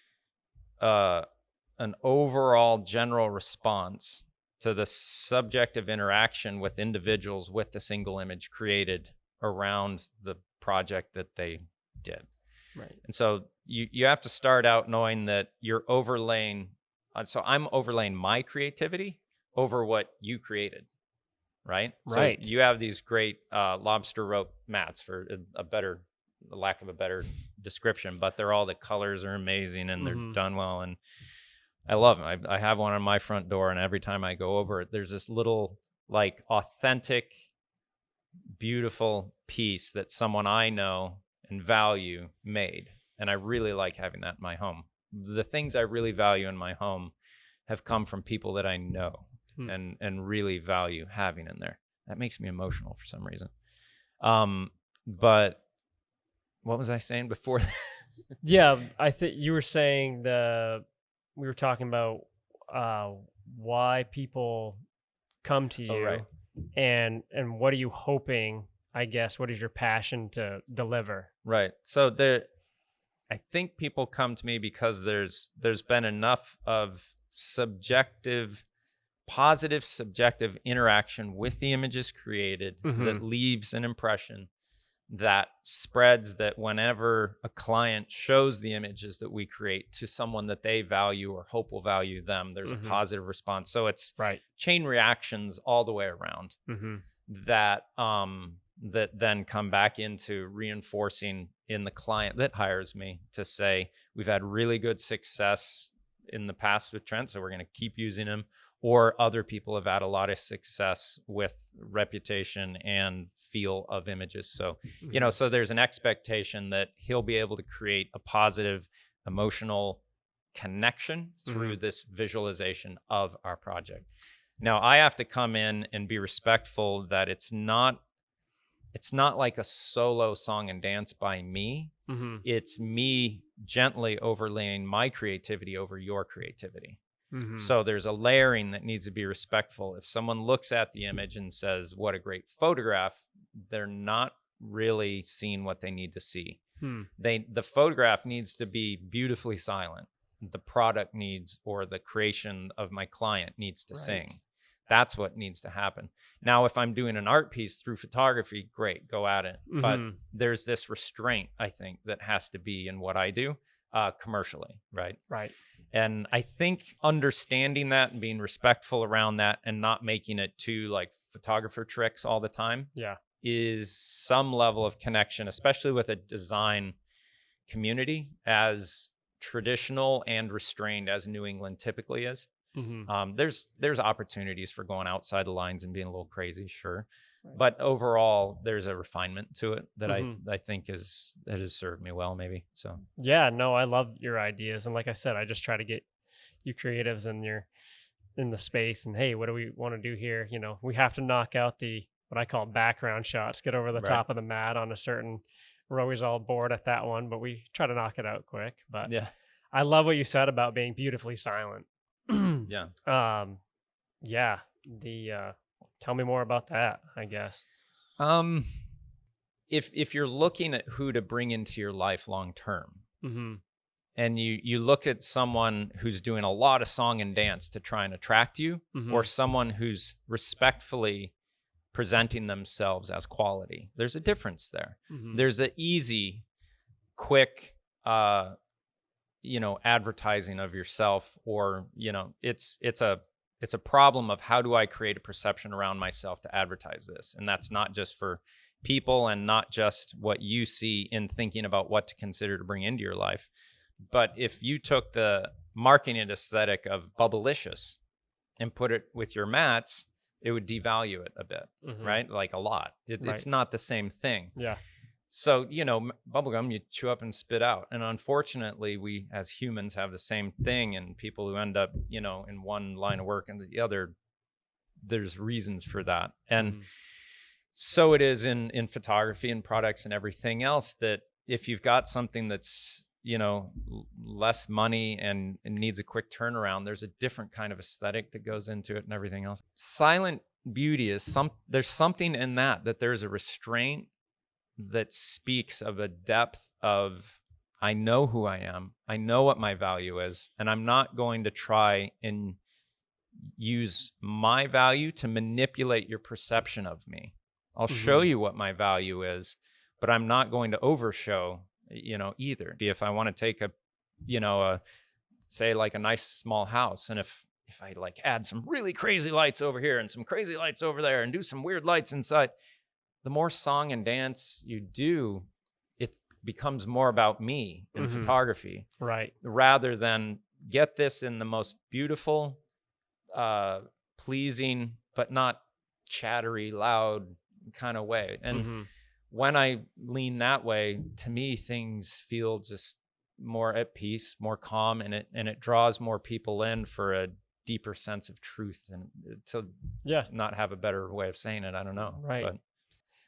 Speaker 2: an overall general response to the subjective interaction with individuals with the single image created around the project that they did.
Speaker 1: Right.
Speaker 2: And so you have to start out knowing that you're overlaying. So I'm overlaying my creativity over what you created. Right.
Speaker 1: Right.
Speaker 2: So you have these great lobster rope mats, for a lack of a better description, but the colors are amazing and they're mm-hmm. done well. And I love them. I have one on my front door, and every time I go over it, there's this little like authentic, beautiful piece that someone I know and value made. And I really like having that in my home. The things I really value in my home have come from people that I know and really value having in there. That makes me emotional for some reason. But what was I saying before?
Speaker 1: Yeah, I think you were saying we were talking about why people come to you,
Speaker 2: Oh, right.
Speaker 1: and what are you hoping, I guess, what is your passion to deliver?
Speaker 2: Right. So I think people come to me because there's been enough of positive subjective interaction with the images created that leaves an impression that spreads, that whenever a client shows the images that we create to someone that they value or hope will value them, there's a positive response. So it's chain reactions all the way around that that then come back into reinforcing in the client that hires me to say, we've had really good success in the past with Trent, so we're going to keep using him. Or other people have had a lot of success with reputation and feel of images. So, so there's an expectation that he'll be able to create a positive emotional connection through this visualization of our project. Now, I have to come in and be respectful that it's not like a solo song and dance by me. It's me gently overlaying my creativity over your creativity. So there's a layering that needs to be respectful. If someone looks at the image and says, what a great photograph, they're not really seeing what they need to see. The photograph needs to be beautifully silent. The product needs, or the creation of my client needs to sing. That's what needs to happen. Now, if I'm doing an art piece through photography, great, go at it. But there's this restraint, I think, that has to be in what I do commercially, right?
Speaker 1: Right.
Speaker 2: And I think understanding that and being respectful around that and not making it too like photographer tricks all the time is some level of connection, especially with a design community as traditional and restrained as New England typically is. There's opportunities for going outside the lines and being a little crazy, sure. But overall, there's a refinement to it that I think that has served me well, maybe. So
Speaker 1: yeah, no, I love your ideas, and like I said, I just try to get you creatives in the space. And hey, what do we want to do here? We have to knock out the what I call background shots, get over the top of the mat on a certain. We're always all bored at that one, but we try to knock it out quick. But I love what you said about being beautifully silent. Tell me more about that, I guess.
Speaker 2: If you're looking at who to bring into your life long term, and you look at someone who's doing a lot of song and dance to try and attract you, or someone who's respectfully presenting themselves as quality, there's a difference there. There's an easy, quick, advertising of yourself, or it's a problem of how do I create a perception around myself to advertise this? And that's not just for people and not just what you see in thinking about what to consider to bring into your life. But if you took the marketing aesthetic of Bubblicious and put it with your mats, it would devalue it a bit, right? Like a lot. It's not the same thing. So, bubblegum, you chew up and spit out. And unfortunately, we as humans have the same thing. And people who end up, in one line of work and the other, there's reasons for that. And so it is in photography and products and everything else, that if you've got something that's, less money and needs a quick turnaround, there's a different kind of aesthetic that goes into it and everything else. Silent beauty is there's something in that there's a restraint that speaks of a depth of, I know who I am, I know what my value is, and I'm not going to try and use my value to manipulate your perception of me. I'll show you what my value is, but I'm not going to overshow, either. If I want to take say like a nice small house, and if I like add some really crazy lights over here and some crazy lights over there and do some weird lights inside, the more song and dance you do, it becomes more about me in photography,
Speaker 1: right?
Speaker 2: Rather than get this in the most beautiful, pleasing, but not chattery, loud kind of way. And when I lean that way, to me, things feel just more at peace, more calm, and it draws more people in for a deeper sense of truth, and to not have a better way of saying it. I don't know.
Speaker 1: Right.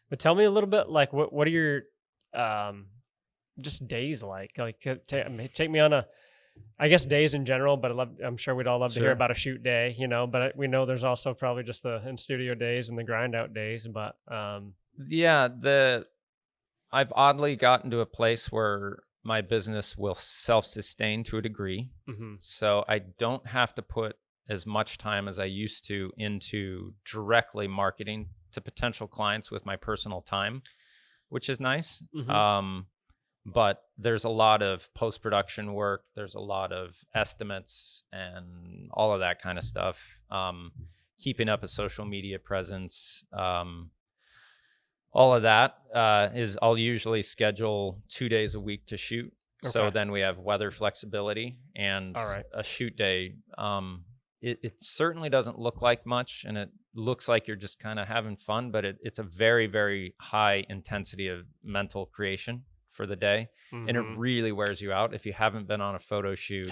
Speaker 1: But tell me a little bit, like, what are your just days like? Like, take me on I guess days in general, but I'm sure we'd all love to hear about a shoot day, you know, but we know there's also probably just the in-studio days and the grind out days, but
Speaker 2: I've oddly gotten to a place where my business will self-sustain to a degree. So I don't have to put as much time as I used to into directly marketing to potential clients with my personal time, which is nice. But there's a lot of post-production work. There's a lot of estimates and all of that kind of stuff. Keeping up a social media presence. All of that I'll usually schedule 2 days a week to shoot. Okay. So then we have weather flexibility and a shoot day. It certainly doesn't look like much, and it looks like you're just kind of having fun, but it's a very, very high intensity of mental creation for the day. And it really wears you out if you haven't been on a photo shoot.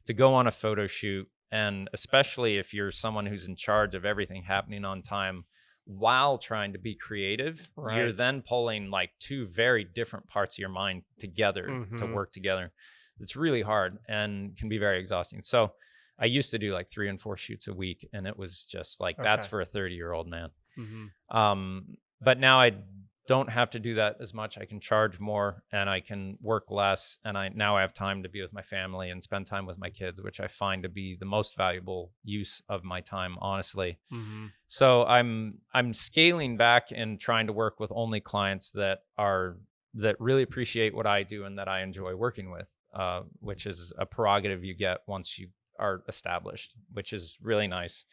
Speaker 2: To go on a photo shoot, and especially if you're someone who's in charge of everything happening on time while trying to be creative, you're then pulling like two very different parts of your mind together to work together. It's really hard and can be very exhausting. So I used to do like 3 and 4 shoots a week, and it was just like, that's for a 30-year-old man. But now I don't have to do that as much. I can charge more, and I can work less, and now I have time to be with my family and spend time with my kids, which I find to be the most valuable use of my time, honestly. So I'm scaling back and trying to work with only clients that really appreciate what I do and that I enjoy working with, which is a prerogative you get once you are established, which is really nice.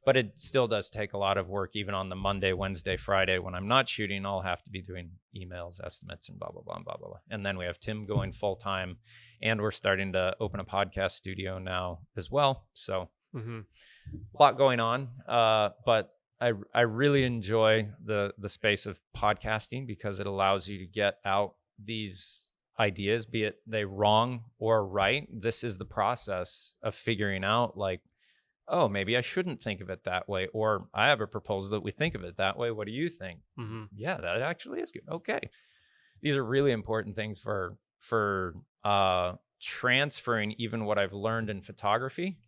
Speaker 2: But it still does take a lot of work. Even on the Monday, Wednesday, Friday, when I'm not shooting, I'll have to be doing emails, estimates, and blah, blah, blah, blah, blah, blah. And then we have Tim going full time, and we're starting to open a podcast studio now as well. So a lot going on. But I really enjoy the space of podcasting, because it allows you to get out these ideas, be it they wrong or right. This is the process of figuring out, like, oh, maybe I shouldn't think of it that way. Or I have a proposal that we think of it that way. What do you think? Yeah, that actually is good. Okay. These are really important things for transferring even what I've learned in photography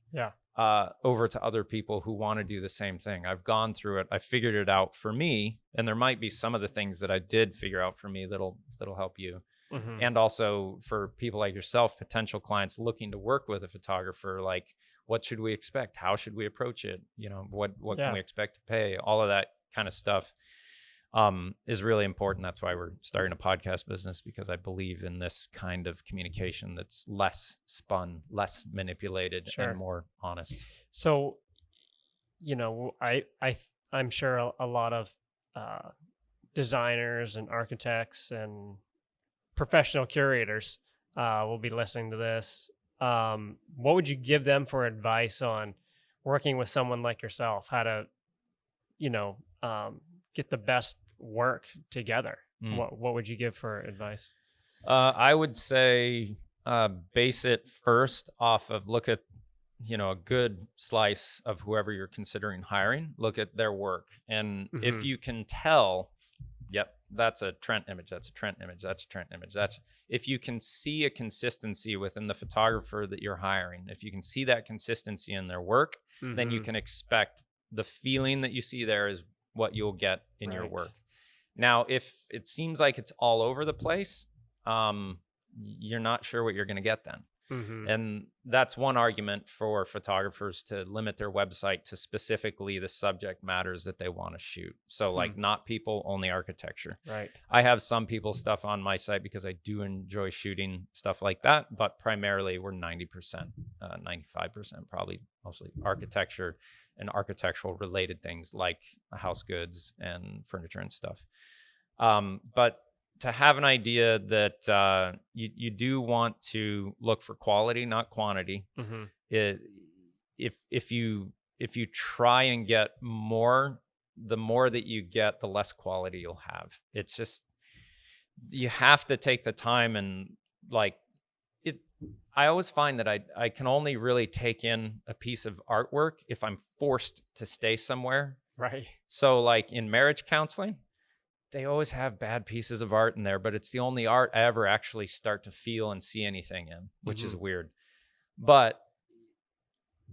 Speaker 2: over to other people who want to do the same thing. I've gone through it. I figured it out for me. And there might be some of the things that I did figure out for me that'll help you. And also for people like yourself, potential clients looking to work with a photographer, like, what should we expect? How should we approach it? You know, what can we expect to pay? All of that kind of stuff is really important. That's why we're starting a podcast business, because I believe in this kind of communication that's less spun, less manipulated, and more honest.
Speaker 1: So, you know, I'm sure a lot of designers and architects and professional curators will be listening to this. What would you give them for advice on working with someone like yourself, how to, you know, get the best work together? What would you give for advice?
Speaker 2: I would say base it first off of, look at, you know, a good slice of whoever you're considering hiring. Look at their work. And if you can tell, yep, that's a Trent image, that's a Trent image, that's a Trent image. If you can see a consistency within the photographer that you're hiring, if you can see that consistency in their work, then you can expect the feeling that you see there is what you'll get in your work. Now, if it seems like it's all over the place, you're not sure what you're going to get then. And that's one argument for photographers to limit their website to specifically the subject matters that they want to shoot. So like not people, only architecture.
Speaker 1: Right.
Speaker 2: I have some people's stuff on my site because I do enjoy shooting stuff like that, but primarily we're 90%, 95% probably mostly architecture and architectural related things like house goods and furniture and stuff. But to have an idea that you do want to look for quality, not quantity.
Speaker 1: Mm-hmm.
Speaker 2: If you try and get more, the more that you get, the less quality you'll have. It's just, you have to take the time and like it. I always find that I can only really take in a piece of artwork if I'm forced to stay somewhere.
Speaker 1: Right.
Speaker 2: So like in marriage counseling, they always have bad pieces of art in there, but it's the only art I ever actually start to feel and see anything in, which is weird. But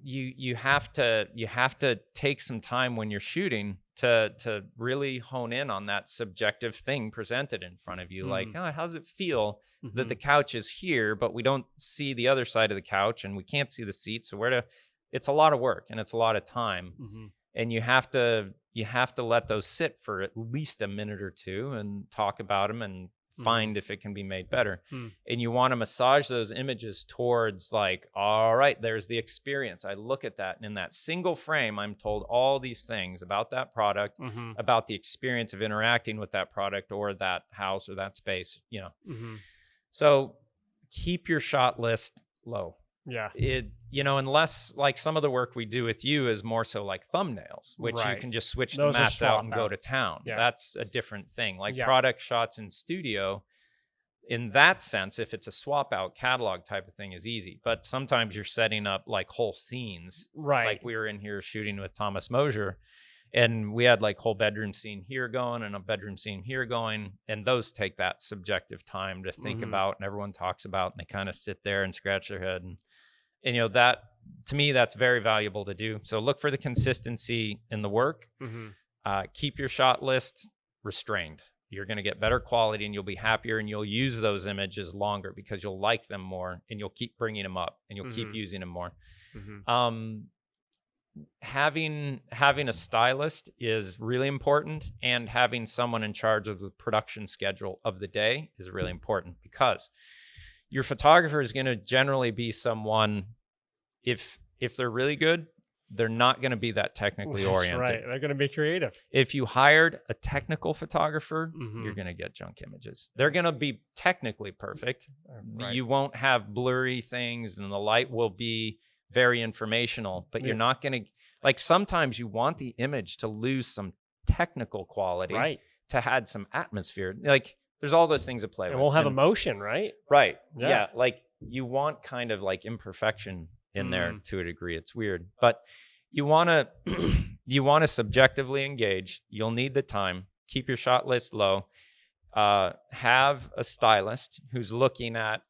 Speaker 2: you have to take some time when you're shooting to really hone in on that subjective thing presented in front of you. Like, oh, how does it feel that the couch is here, but we don't see the other side of the couch and we can't see the seat? So it's a lot of work and it's a lot of time. And you have to let those sit for at least a minute or two and talk about them and find if it can be made better. And you want to massage those images towards like, all right, there's the experience. I look at that, and in that single frame, I'm told all these things about that product, about the experience of interacting with that product or that house or that space, you know. So keep your shot list low.
Speaker 1: Yeah.
Speaker 2: Unless like some of the work we do with you is more so like thumbnails, which you can just switch
Speaker 1: Those
Speaker 2: the mats out and go to
Speaker 1: outs.
Speaker 2: town.
Speaker 1: Yeah.
Speaker 2: That's a different thing. Like product shots in studio, in that sense, if it's a swap out catalog type of thing, is easy. But sometimes you're setting up like whole scenes.
Speaker 1: Right.
Speaker 2: Like we were in here shooting with Thomas Mosier, and we had like whole bedroom scene here going and a bedroom scene here going. And those take that subjective time to think about, and everyone talks about, and they kind of sit there and scratch their head. And that, to me, that's very valuable to do. So look for the consistency in the work. Keep your shot list restrained. You're going to get better quality and you'll be happier, and you'll use those images longer because you'll like them more, and you'll keep bringing them up, and you'll keep using them more. Having a stylist is really important, and having someone in charge of the production schedule of the day is really important, because your photographer is going to generally be someone, if they're really good, they're not going to be that technically oriented.
Speaker 1: Right. They're going to be creative.
Speaker 2: If you hired a technical photographer, you're going to get junk images. They're going to be technically perfect. Right. You won't have blurry things, and the light will be very informational, but you're not going to, like, sometimes you want the image to lose some technical quality,
Speaker 1: right,
Speaker 2: to add some atmosphere. Like, there's all those things at play.
Speaker 1: And we'll have emotion, right?
Speaker 2: Right. Yeah. Like, you want kind of like imperfection in there to a degree. It's weird, but you want to subjectively engage. You'll need the time. Keep your shot list low. Have a stylist who's looking at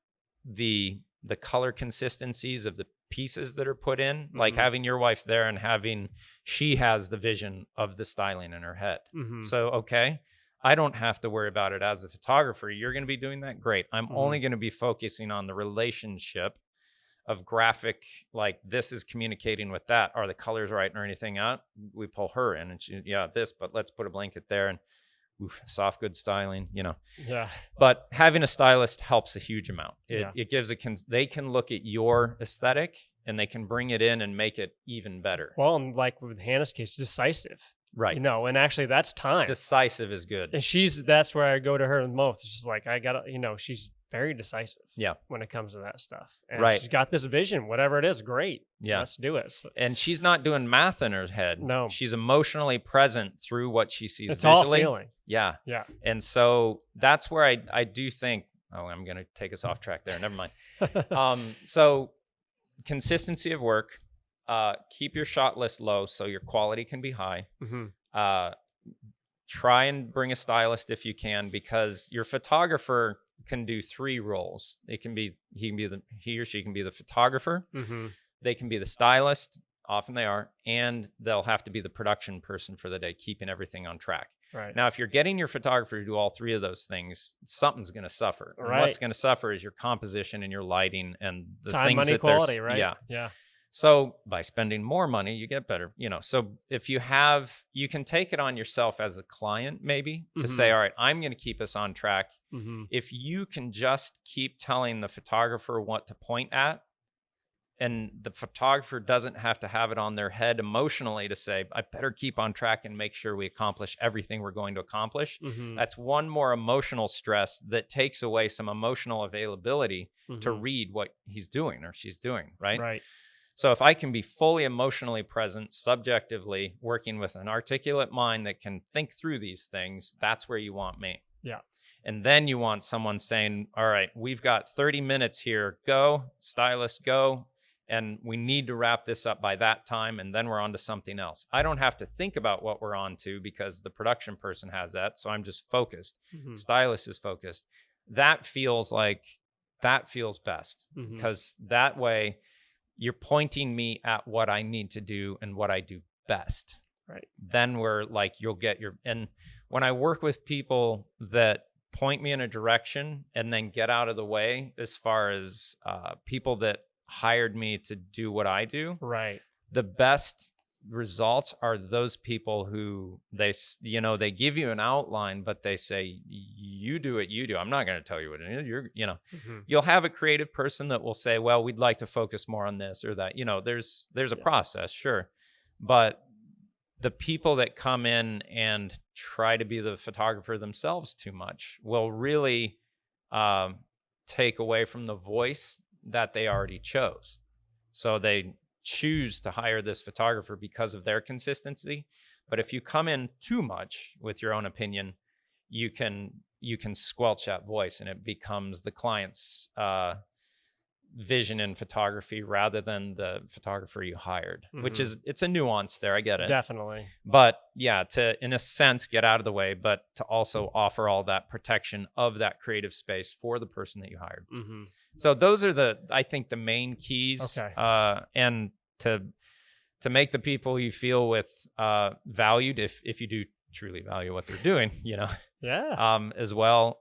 Speaker 2: the color consistencies of the pieces that are put in, like having your wife there and she has the vision of the styling in her head. So, okay, I don't have to worry about it as the photographer. You're going to be doing that. Great. I'm only going to be focusing on the relationship of graphic, like this is communicating with that. Are the colors right or anything out? We pull her in and she, but let's put a blanket there and soft good styling, Yeah. But having a stylist helps a huge amount. It gives they can look at your aesthetic and they can bring it in and make it even better.
Speaker 1: Well, and like with Hannah's case, decisive.
Speaker 2: Right.
Speaker 1: And actually that's time.
Speaker 2: Decisive is good.
Speaker 1: And that's where I go to her the most. It's just like, she's very decisive.
Speaker 2: Yeah.
Speaker 1: When it comes to that stuff. And
Speaker 2: right.
Speaker 1: She's got this vision, whatever it is, great.
Speaker 2: Yeah.
Speaker 1: Let's do it.
Speaker 2: And she's not doing math in her head.
Speaker 1: No.
Speaker 2: She's emotionally present through what she sees
Speaker 1: it's
Speaker 2: visually.
Speaker 1: All feeling.
Speaker 2: Yeah.
Speaker 1: Yeah.
Speaker 2: And so that's where I do think, I'm going to take us off track there. Never mind. So consistency of work, keep your shot list low so your quality can be high. Try and bring a stylist if you can, because your photographer can do 3 roles. He or she can be the photographer. They can be the stylist. Often they are, and they'll have to be the production person for the day, keeping everything on track.
Speaker 1: Right.
Speaker 2: Now, if you're getting your photographer to do all 3 of those things, something's going to suffer.
Speaker 1: Right.
Speaker 2: And what's going to suffer is your composition and your lighting and the
Speaker 1: time,
Speaker 2: things
Speaker 1: money,
Speaker 2: that
Speaker 1: quality, right?
Speaker 2: Yeah. So by spending more money, you get better, So if you can take it on yourself as a client, maybe to say, all right, I'm going to keep us on track. If you can just keep telling the photographer what to point at And the photographer doesn't have to have it on their head emotionally to say, I better keep on track and make sure we accomplish everything we're going to accomplish. That's one more emotional stress that takes away some emotional availability to read what he's doing or she's doing, right?
Speaker 1: Right.
Speaker 2: So if I can be fully emotionally present, subjectively, working with an articulate mind that can think through these things, that's where you want me.
Speaker 1: Yeah.
Speaker 2: And then you want someone saying, all right, we've got 30 minutes here. Go, stylist, go. And we need to wrap this up by that time. And then we're on to something else. I don't have to think about what we're on to because the production person has that. So I'm just focused. Stylist is focused. That feels best because that way you're pointing me at what I need to do and what I do best.
Speaker 1: Right.
Speaker 2: Then we're like, you'll get your, and when I work with people that point me in a direction and then get out of the way, as far as people that hired me to do what I do,
Speaker 1: right,
Speaker 2: the best results are those people who they give you an outline, but they say, you do what you do. I'm not going to tell you what it is. You'll have a creative person that will say, well, we'd like to focus more on this or that. There's a process, sure. But the people that come in and try to be the photographer themselves too much will really take away from the voice that they already chose. So they choose to hire this photographer because of their consistency. But if you come in too much with your own opinion, you can squelch that voice and it becomes the client's vision in photography rather than the photographer you hired, which is, it's a nuance there. I get it.
Speaker 1: Definitely.
Speaker 2: But yeah, to, in a sense, get out of the way, but to also offer all that protection of that creative space for the person that you hired. So those are I think the main keys.
Speaker 1: Okay.
Speaker 2: And to make the people you feel with valued, if you do truly value what they're doing,
Speaker 1: yeah.
Speaker 2: As well.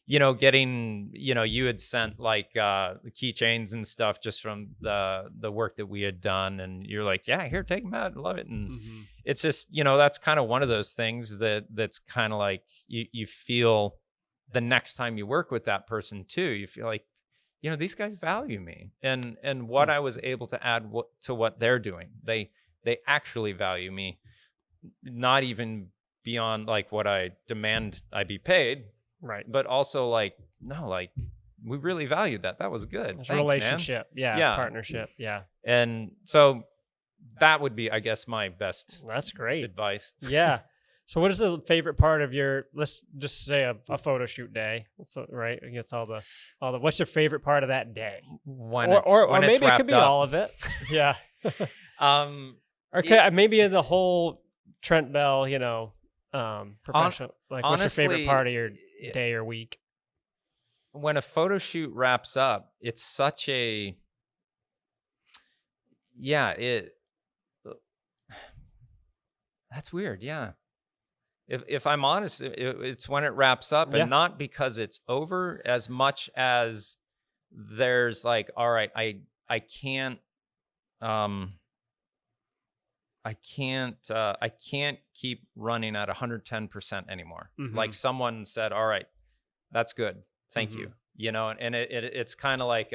Speaker 2: Getting, you had sent like keychains and stuff just from the work that we had done. And you're like, yeah, here, take them out. I love it. And it's just, that's kind of one of those things that's kind of like you feel the next time you work with that person too, you feel like, these guys value me and what I was able to add to what they're doing. They actually value me, not even beyond like what I demand I be paid.
Speaker 1: Right.
Speaker 2: But also like, no, like we really valued that. That was good. Thanks,
Speaker 1: relationship.
Speaker 2: Man.
Speaker 1: Yeah. Partnership. Yeah.
Speaker 2: And so that would be, I guess, my best.
Speaker 1: That's great
Speaker 2: advice.
Speaker 1: Yeah. So what is the favorite part of your, let's just say a photo shoot day. So, right. It's all the, what's your favorite part of that day?
Speaker 2: When
Speaker 1: maybe it could be
Speaker 2: up.
Speaker 1: all of it. Yeah.
Speaker 2: Okay.
Speaker 1: Maybe in the whole Trent Bell, professional, like
Speaker 2: honestly,
Speaker 1: what's your favorite part of your day or week?
Speaker 2: When a photo shoot wraps up, it's such a, that's weird. Yeah. If I'm honest, it's when it wraps up and not because it's over as much as there's like, all right, I can't keep running at 110% anymore. Like someone said, all right, that's good. Thank you. And it's kind of like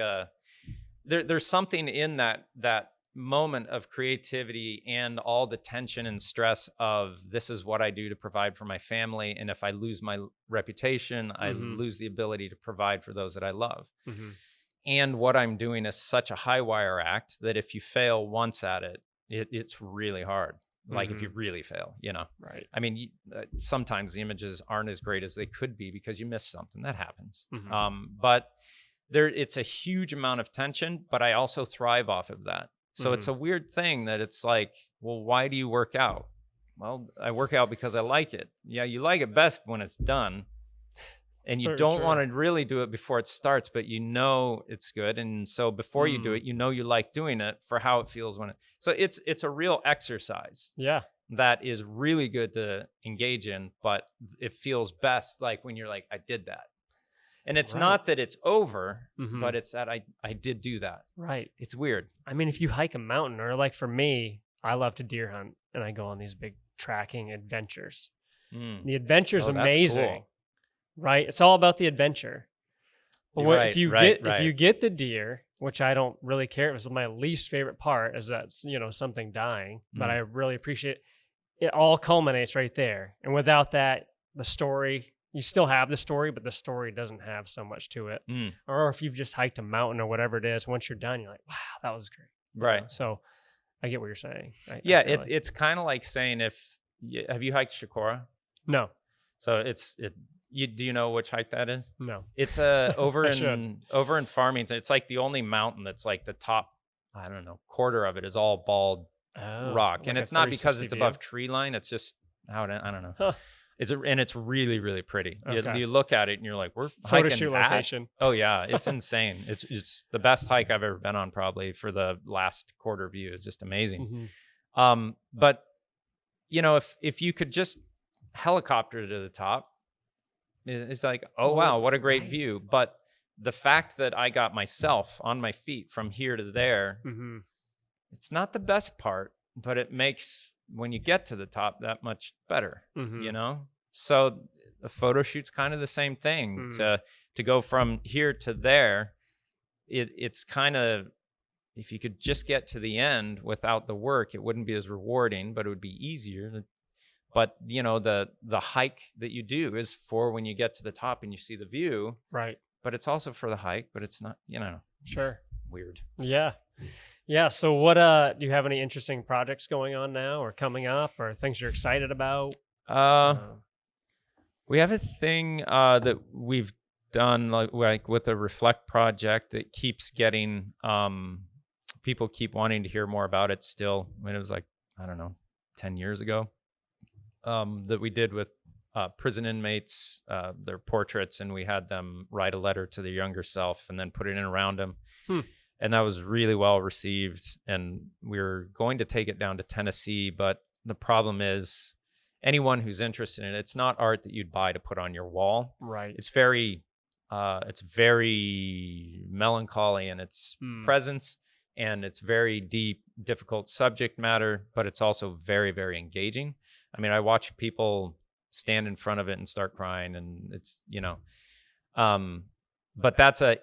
Speaker 2: there's something in that moment of creativity and all the tension and stress of this is what I do to provide for my family. And if I lose my reputation, I lose the ability to provide for those that I love. And what I'm doing is such a high wire act that if you fail once at it, it's really hard. Like if you really fail,
Speaker 1: Right.
Speaker 2: I mean, sometimes the images aren't as great as they could be because you missed something. That happens. But it's a huge amount of tension, but I also thrive off of that. So it's a weird thing that it's like, well, why do you work out? Well, I work out because I like it. Yeah, you like it best when it's done. And you don't want to really do it before it starts, but it's good. And so before you do it, you like doing it for how it feels when so it's a real exercise.
Speaker 1: Yeah.
Speaker 2: That is really good to engage in, but it feels best like when you're like, I did that. And it's not that it's over, but it's that I did do that.
Speaker 1: Right.
Speaker 2: It's weird.
Speaker 1: I mean, if you hike a mountain or like for me, I love to deer hunt and I go on these big tracking adventures. The adventure's amazing. Cool. Right. It's all about the adventure. But if you get the deer which I don't really care. It was my least favorite part is that, something dying, but I really appreciate it. All culminates right there. And without that, the story, you still have the story, but the story doesn't have so much to it. Or if you've just hiked a mountain or whatever it is, once you're done, you're like, wow, that was great.
Speaker 2: Right.
Speaker 1: So I get what you're saying.
Speaker 2: It's kind of like saying have you hiked Shikora?
Speaker 1: No.
Speaker 2: So do you know which hike that is?
Speaker 1: No.
Speaker 2: It's over in Farmington. It's like the only mountain that's like the top, I don't know, quarter of it is all bald rock. And it's not because it's above tree line. It's just I don't know.
Speaker 1: Huh.
Speaker 2: It's really, really pretty.
Speaker 1: Okay.
Speaker 2: You look at it and you're like, we're
Speaker 1: Photo
Speaker 2: hiking
Speaker 1: shoot
Speaker 2: that?
Speaker 1: location.
Speaker 2: Oh yeah, it's insane. It's the best hike I've ever been on, probably, for the last quarter view. It's just amazing. But if you could just helicopter to the top, it's like, oh wow, what a great view. But the fact that I got myself on my feet from here to there, it's not the best part, but it makes when you get to the top that much better, So a photo shoot's kind of the same thing. To go from here to there, it's kind of, if you could just get to the end without the work, it wouldn't be as rewarding, but it would be easier. But the hike that you do is for when you get to the top and you see the view,
Speaker 1: right?
Speaker 2: But it's also for the hike, but it's not,
Speaker 1: Sure.
Speaker 2: Weird.
Speaker 1: Yeah. So what, do you have any interesting projects going on now or coming up or things you're excited about?
Speaker 2: We have a thing that we've done like with the Reflect project that keeps getting, people keep wanting to hear more about it still. I mean, it was like, I don't know, 10 years ago, that we did with prison inmates, their portraits, and we had them write a letter to their younger self and then put it in around them. And that was really well received. And we were going to take it down to Tennessee, but the problem is anyone who's interested in it, it's not art that you'd buy to put on your wall.
Speaker 1: Right.
Speaker 2: It's very melancholy in its presence, and it's very deep, difficult subject matter, but it's also very, very engaging. I mean, I watch people stand in front of it and start crying, and it's, but that's to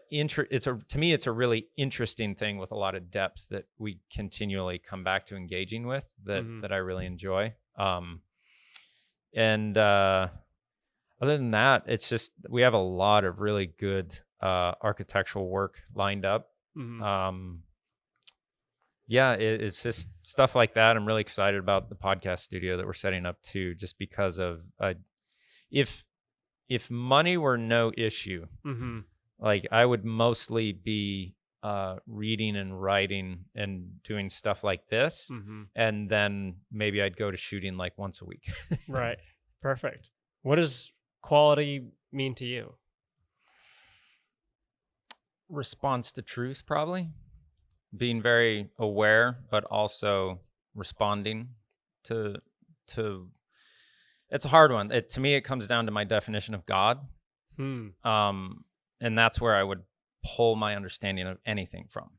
Speaker 2: me, it's a really interesting thing with a lot of depth that we continually come back to engaging with that I really enjoy. And other than that, it's just, we have a lot of really good architectural work lined up. It's just stuff like that. I'm really excited about the podcast studio that we're setting up too, just because of if money were no issue, like I would mostly be reading and writing and doing stuff like this, and then maybe I'd go to shooting like once a week.
Speaker 1: Right. Perfect. What does quality mean to you?
Speaker 2: Response to truth, probably. Being very aware, but also responding to it's a hard one. To me, it comes down to my definition of God. And that's where I would pull my understanding of anything from.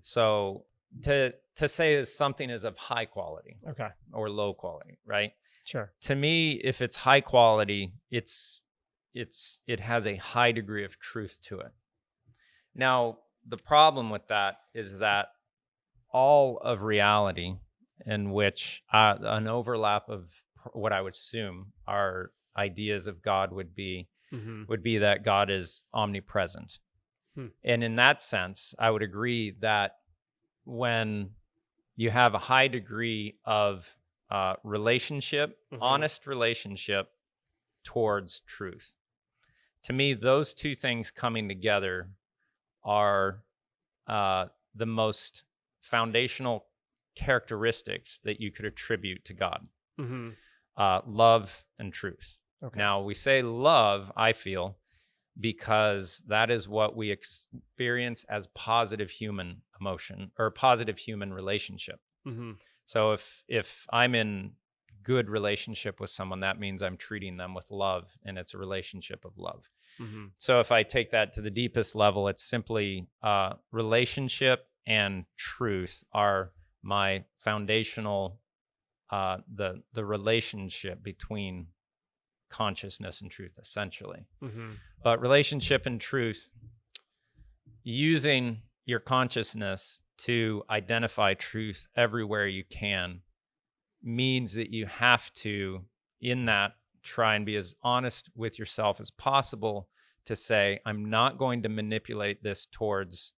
Speaker 2: So to say something is of high quality,
Speaker 1: okay,
Speaker 2: or low quality, right?
Speaker 1: Sure.
Speaker 2: To me, if it's high quality, it has a high degree of truth to it. Now, the problem with that is that all of reality, in which an overlap of what I would assume our ideas of God would be that God is omnipresent. And in that sense, I would agree that when you have a high degree of relationship, honest relationship towards truth, to me, those two things coming together are the most foundational characteristics that you could attribute to God. Love and truth. Okay. Now, we say love, I feel, because that is what we experience as positive human emotion or positive human relationship. So if I'm in good relationship with someone, that means I'm treating them with love, and it's a relationship of love. So if I take that to the deepest level, it's simply relationship and truth are my foundational, the relationship between consciousness and truth, essentially. But relationship and truth, using your consciousness to identify truth everywhere you can means that you have to, in that, try and be as honest with yourself as possible to say, I'm not going to manipulate this towards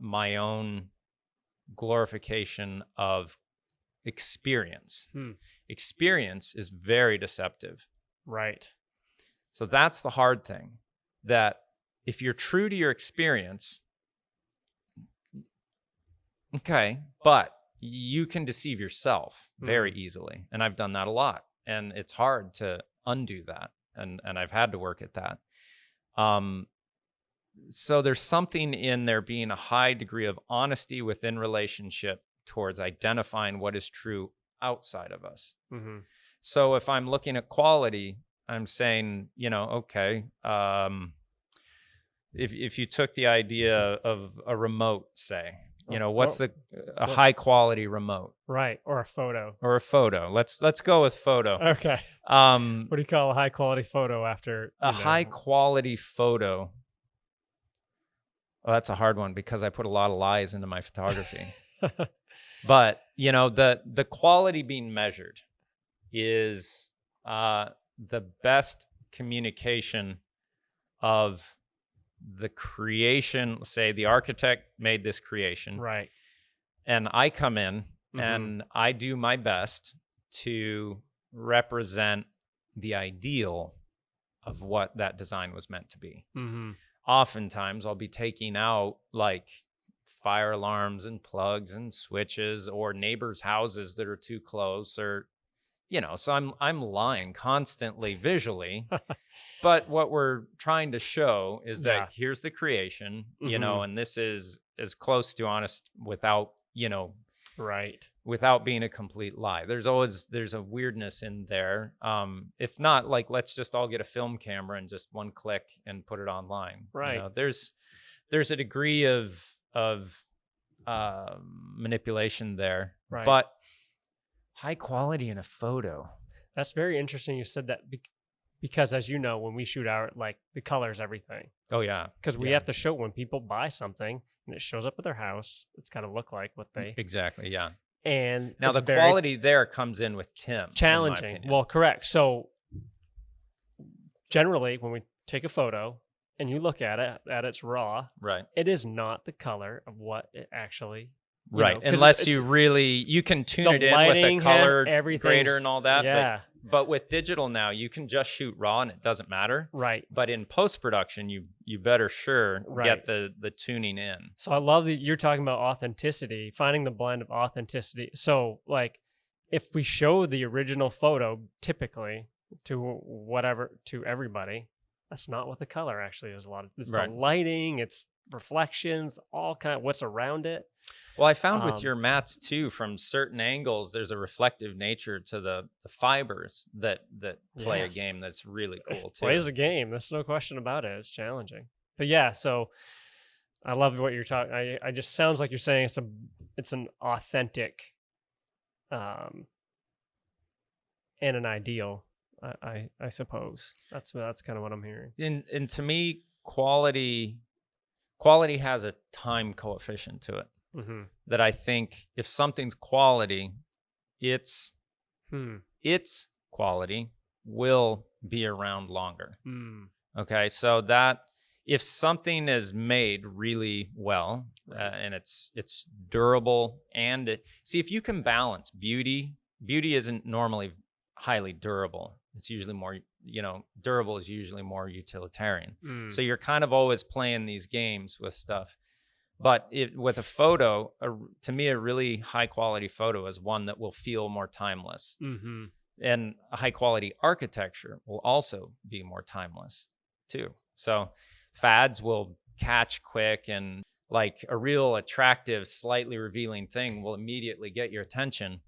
Speaker 2: my own glorification of experience. Experience is very deceptive.
Speaker 1: Right.
Speaker 2: So that's the hard thing, that if you're true to your experience, okay, but you can deceive yourself very easily. And I've done that a lot. And it's hard to undo that. And I've had to work at that. So there's something in there being a high degree of honesty within relationship towards identifying what is true outside of us. So if I'm looking at quality, I'm saying, okay, if you took the idea of a remote, say, what's a high quality remote?
Speaker 1: Right. Or a photo.
Speaker 2: Or a photo. Let's go with photo.
Speaker 1: Okay. What do you call a high quality photo after
Speaker 2: a high quality photo? Well, that's a hard one because I put a lot of lies into my photography. But, the quality being measured is the best communication of the creation. Say the architect made this creation.
Speaker 1: Right.
Speaker 2: And I come in and I do my best to represent the ideal of what that design was meant to be. Oftentimes I'll be taking out like fire alarms and plugs and switches or neighbors' houses that are too close, or so I'm lying constantly visually. But what we're trying to show is that here's the creation, and this is as close to honest without,
Speaker 1: right,
Speaker 2: without being a complete lie. There's a weirdness in there. If not, like, let's just all get a film camera and just one click and put it online.
Speaker 1: Right.
Speaker 2: There's a degree of manipulation there,
Speaker 1: right,
Speaker 2: but high quality in a photo.
Speaker 1: That's very interesting. You said that because, as you know, when we shoot our, like, the color's everything.
Speaker 2: Oh yeah.
Speaker 1: Because we have to show when people buy something and it shows up at their house, it's got to look like what they
Speaker 2: exactly. Yeah.
Speaker 1: And
Speaker 2: now the quality there comes in with Tim.
Speaker 1: Challenging. Well, correct. So generally when we take a photo and you look at it at its raw,
Speaker 2: right,
Speaker 1: it is not the color of what it actually,
Speaker 2: right, unless you can tune it in with a color grader and all that.
Speaker 1: Yeah.
Speaker 2: But with digital now, you can just shoot raw and it doesn't matter.
Speaker 1: Right.
Speaker 2: But in post-production, you better get the tuning in.
Speaker 1: So I love that you're talking about authenticity, finding the blend of authenticity. So, like, if we show the original photo typically to everybody, that's not what the color actually is. It's the lighting, it's reflections, all kind of what's around it.
Speaker 2: Well, I found with your mats too, from certain angles, there's a reflective nature to the fibers that play a game that's really cool too.
Speaker 1: Plays a game. There's no question about it. It's challenging. But yeah, so I love what you're talking. I just sounds like you're saying it's an authentic, and an ideal. I suppose that's kind of what I'm hearing.
Speaker 2: And to me, quality has a time coefficient to it. That I think if something's quality, its quality will be around longer. Okay, so that if something is made really well, and it's durable, and see, if you can balance beauty isn't normally highly durable. It's usually more, durable is usually more utilitarian. So you're kind of always playing these games with stuff. But with a photo, to me, a really high quality photo is one that will feel more timeless. And a high quality architecture will also be more timeless too. So fads will catch quick, and like a real attractive, slightly revealing thing will immediately get your attention.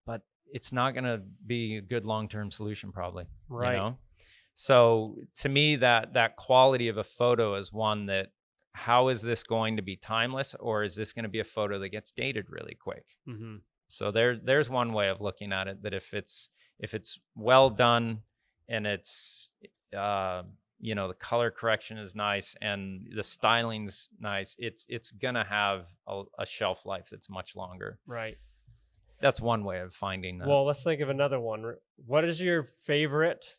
Speaker 2: But it's not going to be a good long-term solution probably.
Speaker 1: Right.
Speaker 2: So to me, that quality of a photo is one that, how is this going to be timeless, or is this going to be a photo that gets dated really quick? So there's one way of looking at it, that if it's well done and it's the color correction is nice and the styling's nice, it's gonna have a shelf life that's much longer.
Speaker 1: Right.
Speaker 2: That's one way of finding that.
Speaker 1: Well, let's think of another one. What is your favorite,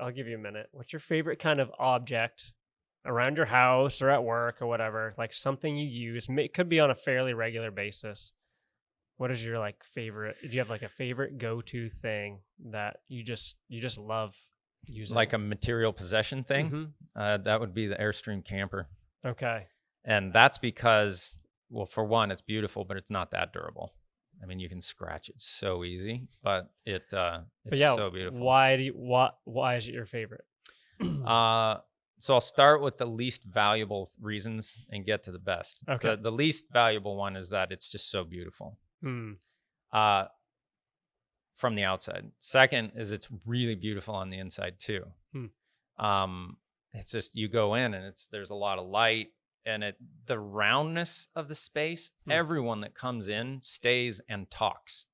Speaker 1: I'll give you a minute. What's your favorite kind of object around your house or at work or whatever, like something you use? It could be on a fairly regular basis. What is your like favorite? Do you have like a favorite go-to thing that you just love using?
Speaker 2: Like a material possession thing? That would be the Airstream camper.
Speaker 1: Okay.
Speaker 2: And that's because, well, for one, it's beautiful, but it's not that durable. I mean, you can scratch it so easy, but it's so beautiful.
Speaker 1: Why is it your favorite?
Speaker 2: So I'll start with the least valuable reasons and get to the best.
Speaker 1: Okay.
Speaker 2: The least valuable one is that it's just so beautiful. From the outside. Second is it's really beautiful on the inside too. It's just, you go in and there's a lot of light, and the roundness of the space, everyone that comes in stays and talks.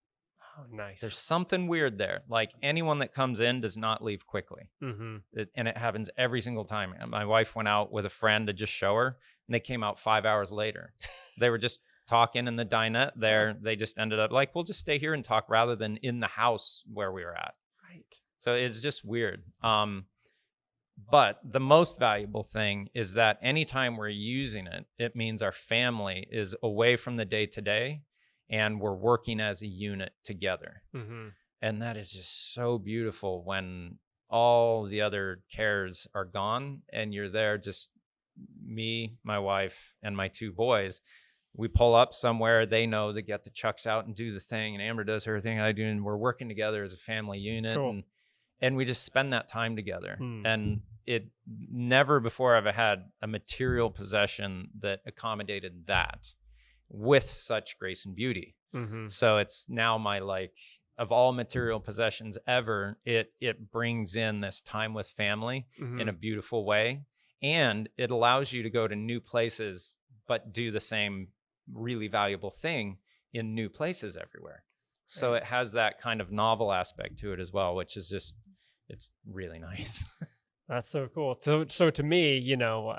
Speaker 1: Oh, nice.
Speaker 2: There's something weird there. Like, anyone that comes in does not leave quickly. And it happens every single time. And my wife went out with a friend to just show her, and they came out 5 hours later. They were just talking in the dinette there. They just ended up like, we'll just stay here and talk rather than in the house where we were at.
Speaker 1: Right.
Speaker 2: So it's just weird. But the most valuable thing is that anytime we're using it, it means our family is away from the day-to-day and we're working as a unit together. And that is just so beautiful when all the other cares are gone and you're there, just me, my wife, and my two boys. We pull up somewhere, they know to get the chucks out and do the thing, and Amber does her thing and I do, and we're working together as a family unit.
Speaker 1: Cool.
Speaker 2: And we just spend that time together. And it never before have I had a material possession that accommodated that with such grace and beauty. So it's now my, like, of all material possessions ever, it brings in this time with family in a beautiful way. And it allows you to go to new places, but do the same really valuable thing in new places everywhere. So it has that kind of novel aspect to it as well, which is just, it's really nice.
Speaker 1: That's so cool. So to me,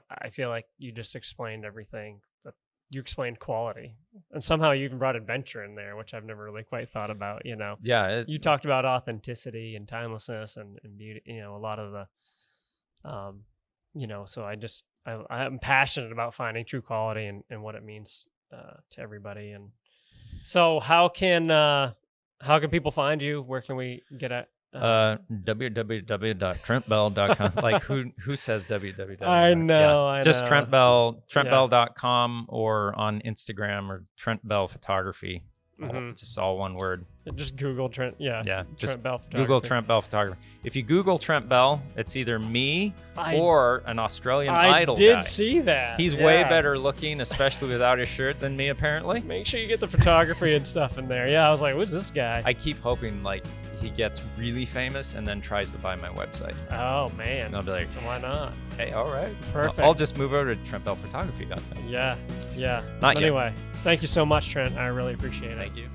Speaker 1: I feel like you just explained everything. That you explained quality, and somehow you even brought adventure in there, which I've never really quite thought about.
Speaker 2: Yeah.
Speaker 1: You talked about authenticity and timelessness and beauty. A lot of the, so I'm passionate about finding true quality and what it means to everybody. And so how can people find you? Where can we get at?
Speaker 2: www.trentbell.com. Like, who says www?
Speaker 1: I know.
Speaker 2: Just Trent Bell, trentbell.com, or on Instagram, or Trent Bell Photography. Just all one word.
Speaker 1: Just Google Trent. Yeah.
Speaker 2: Just
Speaker 1: Trent Bell Photography.
Speaker 2: Google Trent Bell Photography. If you Google Trent Bell, it's either me or an Australian Idol guy.
Speaker 1: I did see that.
Speaker 2: He's way better looking, especially without his shirt, than me, apparently.
Speaker 1: Make sure you get the photography and stuff in there. Yeah, I was like, who's this guy?
Speaker 2: I keep hoping, like, he gets really famous and then tries to buy my website.
Speaker 1: Oh, man.
Speaker 2: And I'll be like,
Speaker 1: so why not?
Speaker 2: Hey, all right.
Speaker 1: Perfect.
Speaker 2: I'll just move over to trentbellphotography.com.
Speaker 1: Yeah.
Speaker 2: Not
Speaker 1: anyway, thank you so much, Trent. I really appreciate it.
Speaker 2: Thank you.